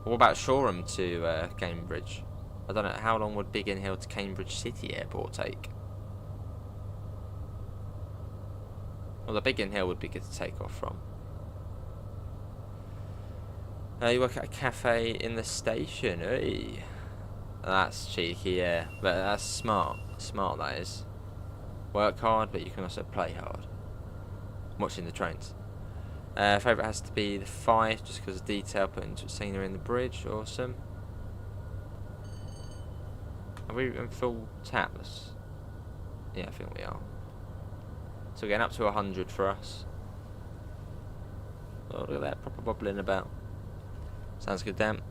What about Shoreham to Cambridge? I don't know, how long would Biggin Hill to Cambridge City Airport take? Well, the Biggin Hill would be good to take off from. You work at a cafe in the station. Hey. That's cheeky, yeah. But that's smart. Smart, that is. Work hard, but you can also play hard. Watching the trains. Favourite has to be the 5, just because of detail put into scenery in the bridge. Awesome. Are we in full taps? Yeah, I think we are. So we're getting up to 100 for us. Oh, look at that, proper bobbling about. Sounds good, damn.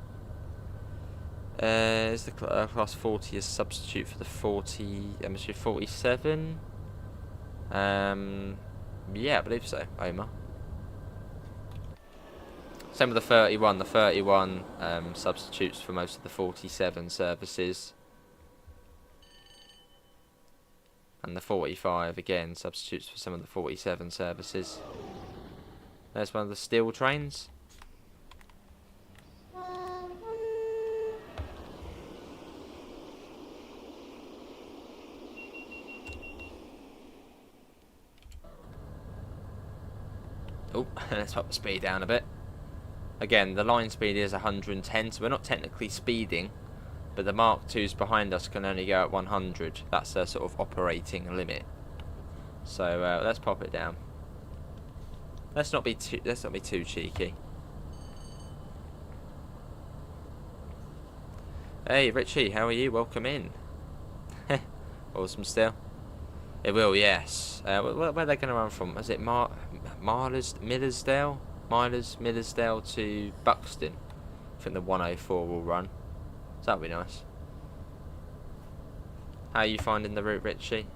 Is the class 40 a substitute for the 47? Yeah, I believe so, Omar. Same with the 31. The 31 substitutes for most of the 47 services. And the 45 again substitutes for some of the 47 services. There's one of the steel trains. Oh, let's pop the speed down a bit. Again, the line speed is 110, so we're not technically speeding, but the Mark IIs behind us can only go at 100. That's their sort of operating limit. So let's pop it down. Let's not be too cheeky. Hey Richie, how are you? Welcome in. Awesome still. It will, yes. Where are they going to run from? Is it Millersdale to Buxton? I think the 104 will run. So that'll be nice. How are you finding the route, Richie?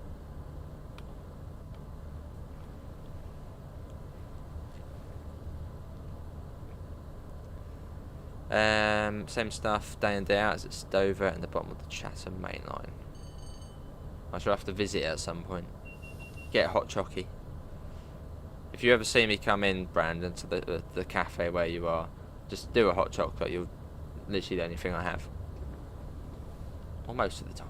Same stuff day in day out as it's Dover and the bottom of the Chatham Mainline. I shall have to visit it at some point. Get a hot chockey. If you ever see me come in, Brandon, to the cafe where you are, just do a hot chocolate. You're literally the only thing I have. Or most of the time.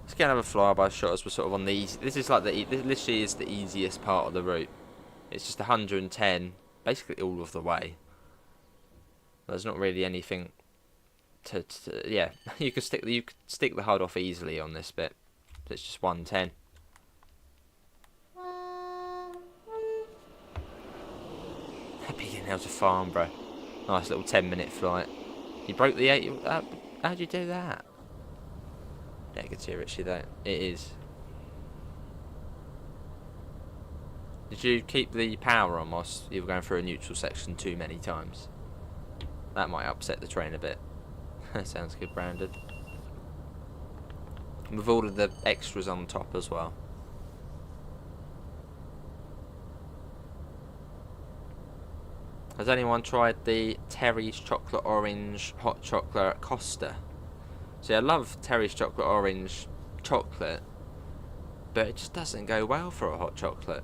Let's get another flyby shot as we're sort of on the easy. This is like this literally is the easiest part of the route. It's just 110, basically all of the way. There's not really anything to yeah. You could stick the HUD off easily on this bit. It's just 110. Biggin Hill to Farnborough. Nice little 10-minute flight. You broke the 8. How'd you do that? Yeah, good to hear, Richie. That it is. Did you keep the power on whilst you were going through a neutral section too many times? That might upset the train a bit. Sounds good, Brandon. With all of the extras on top as well. Has anyone tried the Terry's Chocolate Orange Hot Chocolate at Costa? See, I love Terry's Chocolate Orange chocolate, but it just doesn't go well for a hot chocolate.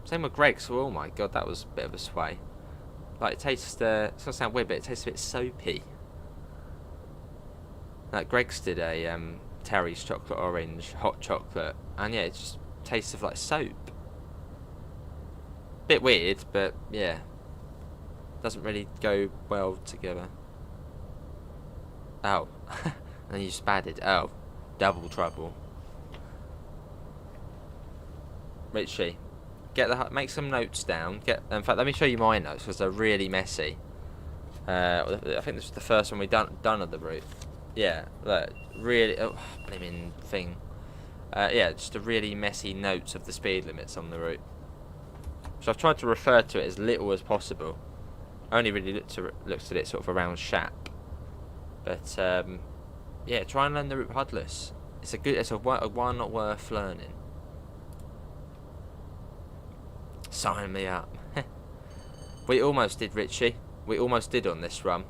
Same with Greg's. Oh my god, that was a bit of a sway. Like, it tastes, it's gonna sound weird, but it tastes a bit soapy. Like, Greg's did a Terry's Chocolate Orange hot chocolate, and yeah, it just tastes of like soap. Bit weird, but yeah. Doesn't really go well together. Oh. And then you spadded. Oh. Double trouble. Richie. Make some notes down. In fact, let me show you my notes because they're really messy. I think this was the first one we done of the route. Yeah, look, really, blimmin' thing. Yeah, just a really messy notes of the speed limits on the route. So I've tried to refer to it as little as possible. I only really looked at it sort of around Shap. But yeah, try and learn the route HUDless. It's a one not worth learning. Sign me up. We almost did, Richie. We almost did on this run.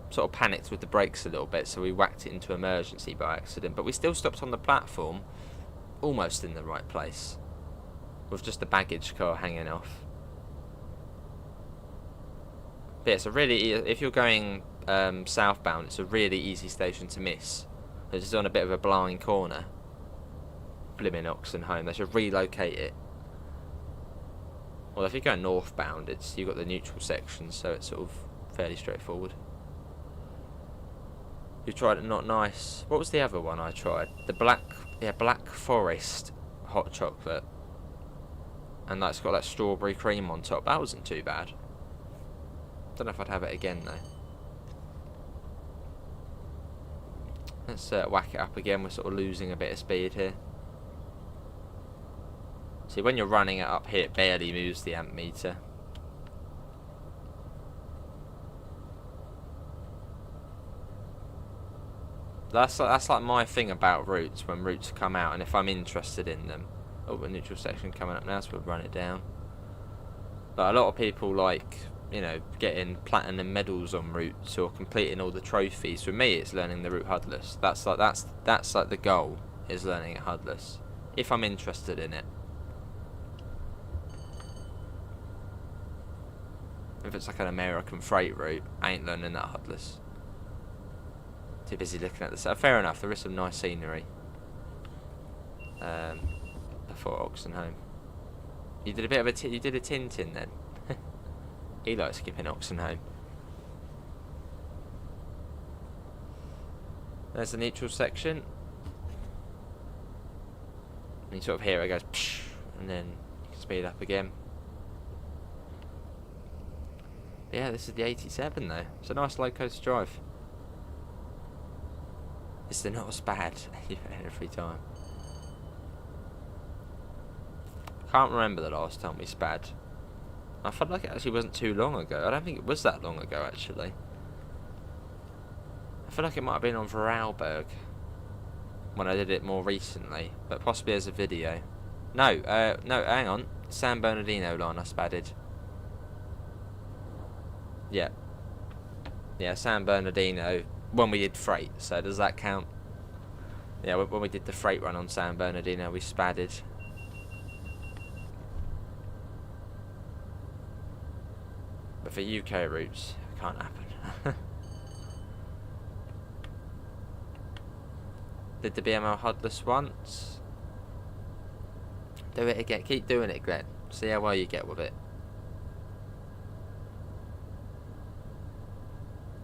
sort of panicked with the brakes a little bit, so we whacked it into emergency by accident. But we still stopped on the platform, almost in the right place, with just the baggage car hanging off. But yeah, it's a really, if you're going southbound, it's a really easy station to miss. It's just on a bit of a blind corner. Blimmin' Oxenholme, they should relocate it. Well, if you're going northbound, you've got the neutral section, so it's sort of fairly straightforward. You tried it, not nice. What was the other one I tried? The Black Forest hot chocolate, and that's got that strawberry cream on top. That wasn't too bad. Don't know if I'd have it again though. Let's whack it up again. We're sort of losing a bit of speed here. See, when you're running it up here, it barely moves the amp meter. That's like my thing about routes, when routes come out, and if I'm interested in them. Oh, the neutral section coming up now, so we'll run it down. But a lot of people like, you know, getting platinum medals on routes or completing all the trophies. For me, it's learning the route HUDless. That's like the goal, is learning it HUDless, if I'm interested in it. If it's like an American freight route, I ain't learning that HUDless. Too busy looking at this. Fair enough, there is some nice scenery. Before Oxenholme. You did a bit of you did a Tintin then. He likes skipping Oxenholme. There's the neutral section. And you sort of hear it goes psh, and then you can speed up again. Yeah, this is the 87 though. It's a nice loco to drive. It's not as bad every time. Can't remember the last time we spad. I felt like it actually wasn't too long ago. I don't think it was that long ago actually. I feel like it might have been on Vorarlberg when I did it more recently, but possibly as a video. No, no, hang on. San Bernardino line I spadded. Yeah. Yeah, San Bernardino when we did freight, so does that count? Yeah, when we did the freight run on San Bernardino, we spadded. But for UK routes, it can't happen. Did the BML HUDless once? Do it again. Keep doing it, Glenn. See how well you get with it.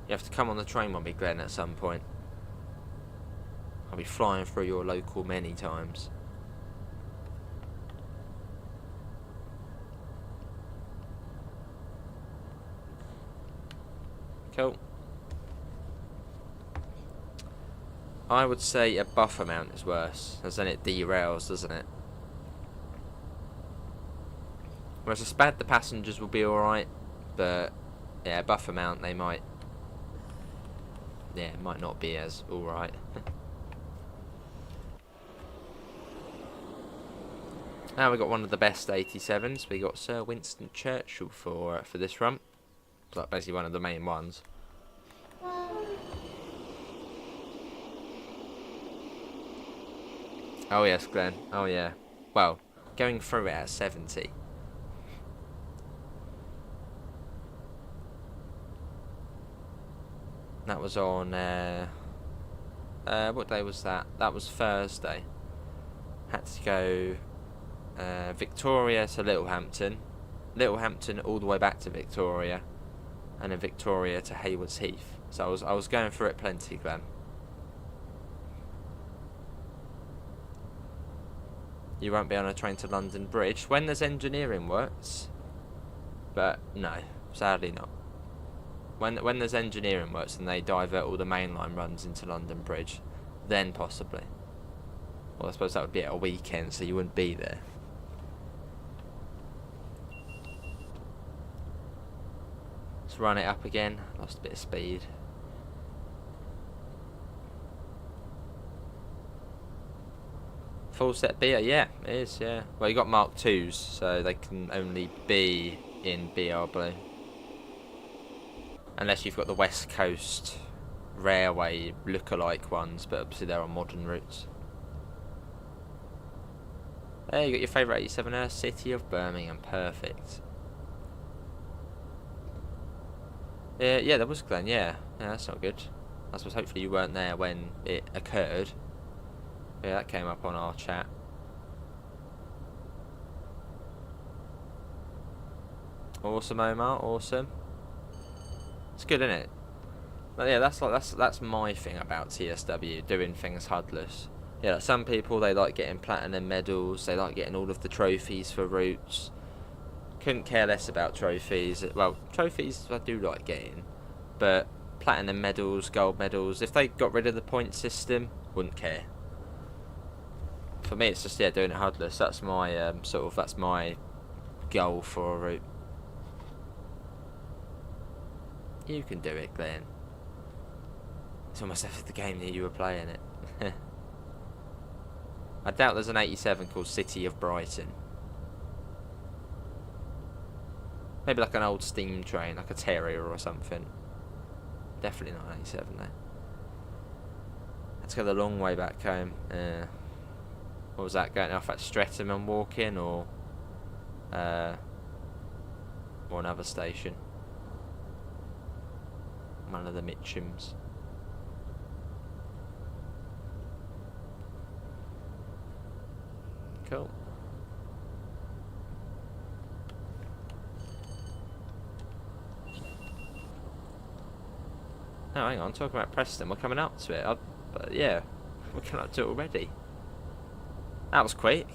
You have to come on the train with me, Glenn, at some point. I'll be flying through your local many times. Cool. I would say a buffer mount is worse, as then it derails, doesn't it? Whereas a spad, the passengers will be alright, but yeah, buffer mount, they might. Yeah, it might not be as alright. Now we've got one of the best 87s. We got Sir Winston Churchill for this run. It's like basically one of the main ones. Oh yes, Glenn. Oh yeah. Well, going through it at 70. That was on, what day was that? That was Thursday. Had to go Victoria to Littlehampton. Littlehampton all the way back to Victoria. And then Victoria to Haywards Heath. So I was going through it plenty, Glenn. You won't be on a train to London Bridge when there's engineering works. But no, sadly not. When there's engineering works and they divert all the mainline runs into London Bridge, then possibly. Well, I suppose that would be at a weekend, so you wouldn't be there. Let's run it up again. Lost a bit of speed. Full set beer, yeah, it is, yeah. Well, you got Mark 2s, so they can only be in BR Blue. Unless you've got the West Coast Railway look-alike ones, but obviously they're on modern routes. There, you got your favourite 87er, City of Birmingham, perfect. Yeah, there was Glen, yeah. Yeah, that's not good. I suppose hopefully you weren't there when it occurred. Yeah, that came up on our chat. Awesome, Omar, awesome. It's good, isn't it? But yeah, that's my thing about TSW, doing things HUDless. Yeah, like some people, they like getting platinum medals, they like getting all of the trophies for routes. Couldn't care less about trophies. Well, trophies I do like getting, but platinum medals, gold medals, if they got rid of the point system, wouldn't care. For me, it's just, yeah, doing it HUDless. That's my that's my goal for a route. You can do it, Glenn. It's almost as if the game that you were playing it. I doubt there's an 87 called City of Brighton. Maybe like an old steam train, like a Terrier or something. Definitely not an 87 though. Let's go the long way back home. What was that, going off at Streatham and walking, or another station? One of the Mitchams. Cool. Oh, hang on, talking about Preston, we're coming up to it. But yeah, we're coming up to it already. That was quick.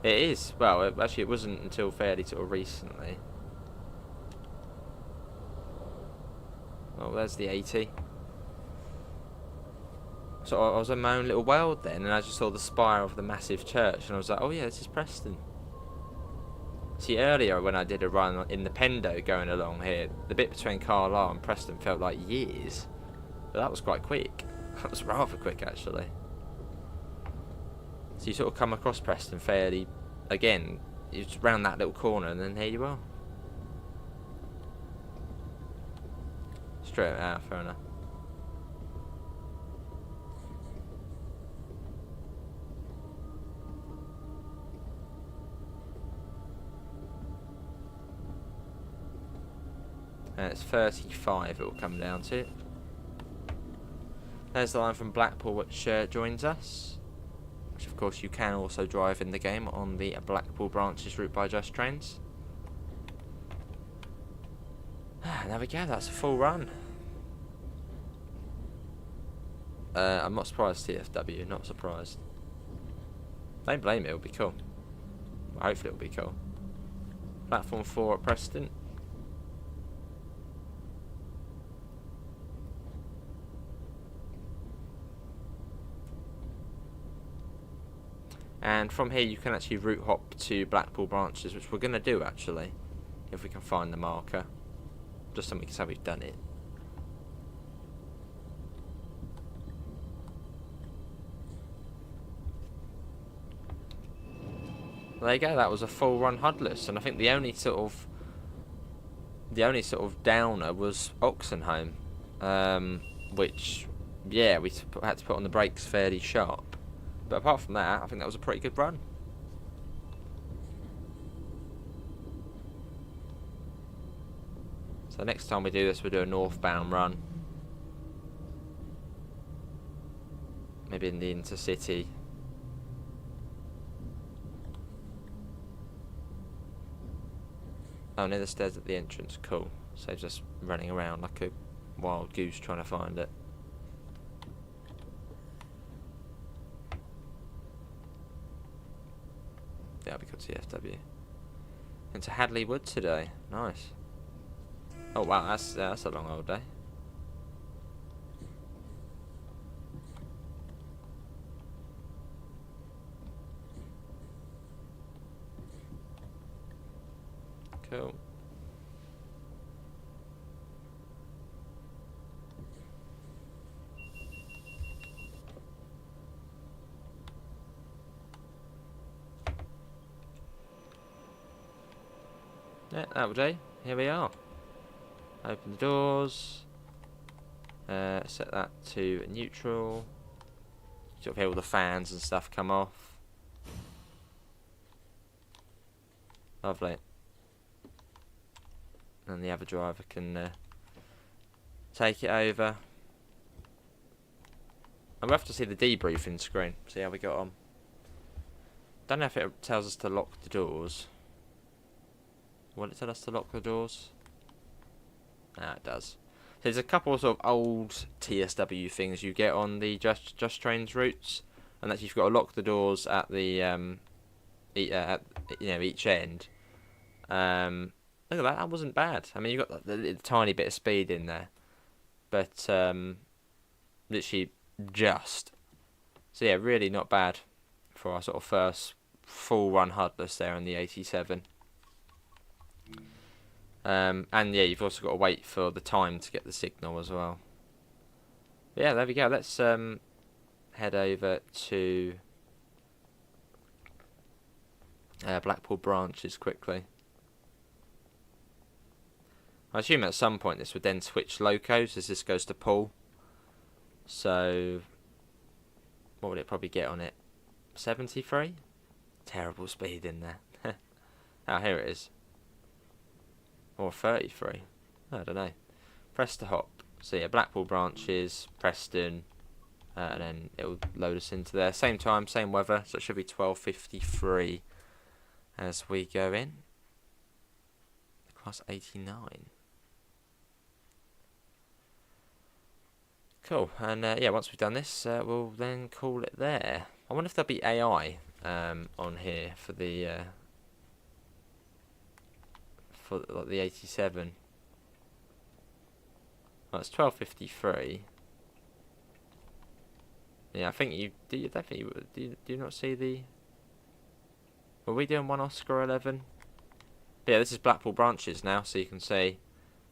It is. Well, actually, it wasn't until fairly sort of recently. Oh, there's the 80. So I was in my own little world then, and I just saw the spire of the massive church, and I was like, oh yeah, this is Preston. See, earlier when I did a run in the Pendo going along here, the bit between Carlisle and Preston felt like years. But that was quite quick. That was rather quick, actually. So you sort of come across Preston fairly, again, it's round that little corner, and then here you are. Straight out, fair enough. And it's 35 it will come down to. There's the line from Blackpool which joins us. Which of course you can also drive in the game on the Blackpool branches route by Just Trains. There we go, that's a full run. I'm not surprised TFW, not surprised. Don't blame me, it'll be cool. Hopefully it'll be cool. Platform 4 at Preston. And from here you can actually route hop to Blackpool branches, which we're going to do actually, if we can find the marker. Just so we can say we've done it. There you go, that was a full run HUDless, and I think the only sort of downer was Oxenholme, which, yeah, we had to put on the brakes fairly sharp. But apart from that, I think that was a pretty good run. So next time we do this, we'll do a northbound run. Maybe in the intercity. Oh, near the stairs at the entrance, cool. Saves us running around like a wild goose trying to find it. Yeah, because CFW. Into Hadley Wood today. Nice. Oh wow, that's a long old day. Cool. Yeah, that will do. Here we are. Open the doors. Set that to neutral. Sort of hear all the fans and stuff come off. Lovely. And the other driver can take it over. And we'll have to see the debriefing screen. See how we got on. Don't know if it tells us to lock the doors. Will it tell us to lock the doors? Ah, it does. There's a couple of sort of old TSW things you get on the Just Trains routes, and that you've got to lock the doors at the each end. Look at that. That wasn't bad. I mean, you got the tiny bit of speed in there, but literally just. So yeah, really not bad for our sort of first full run hardless there on the 87. And yeah, you've also got to wait for the time to get the signal as well. But yeah, there we go. Let's head over to Blackpool branches quickly. I assume at some point this would then switch locos as this goes to Poole. So what would it probably get on it? 73? Terrible speed in there. Oh, here it is. Or 33. I don't know. Press to hop. So yeah, Blackpool branches, Preston, and then it'll load us into there. Same time, same weather, so it should be 12:53 as we go in. Class 89. Cool, and yeah, once we've done this, we'll then call it there. I wonder if there'll be AI on here for the like the 87. Well, it's 12:53. Yeah, I think you definitely do you not see the? Were we doing one Oscar 11? But yeah, this is Blackpool branches now, so you can see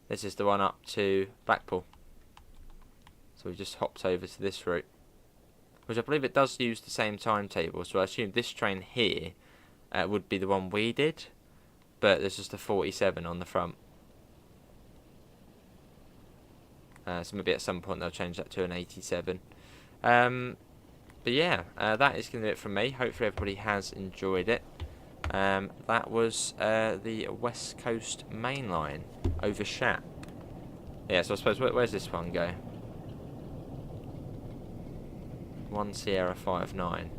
this is the one up to Blackpool. So we've just hopped over to this route, which I believe it does use the same timetable. So I assume this train here would be the one we did, but there's just a 47 on the front. So maybe at some point they'll change that to an 87. But yeah, that is going to do it from me. Hopefully everybody has enjoyed it. That was the West Coast Mainline over Shap. Yeah, so I suppose where's this one go? 1 Sierra 59.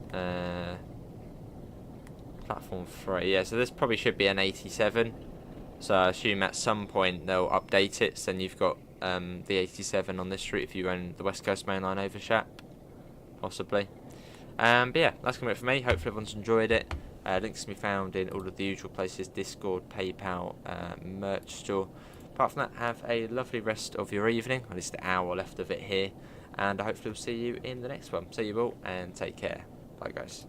Platform 3. Yeah, so this probably should be an 87. So I assume at some point they'll update it. So then you've got the 87 on this route if you own the West Coast Mainline over Shap, possibly. But yeah, that's going to be it for me. Hopefully everyone's enjoyed it. Links can be found in all of the usual places: Discord, PayPal, merch store. Apart from that, have a lovely rest of your evening. At least an hour left of it here. And I hopefully will see you in the next one. See you all and take care. Bye guys.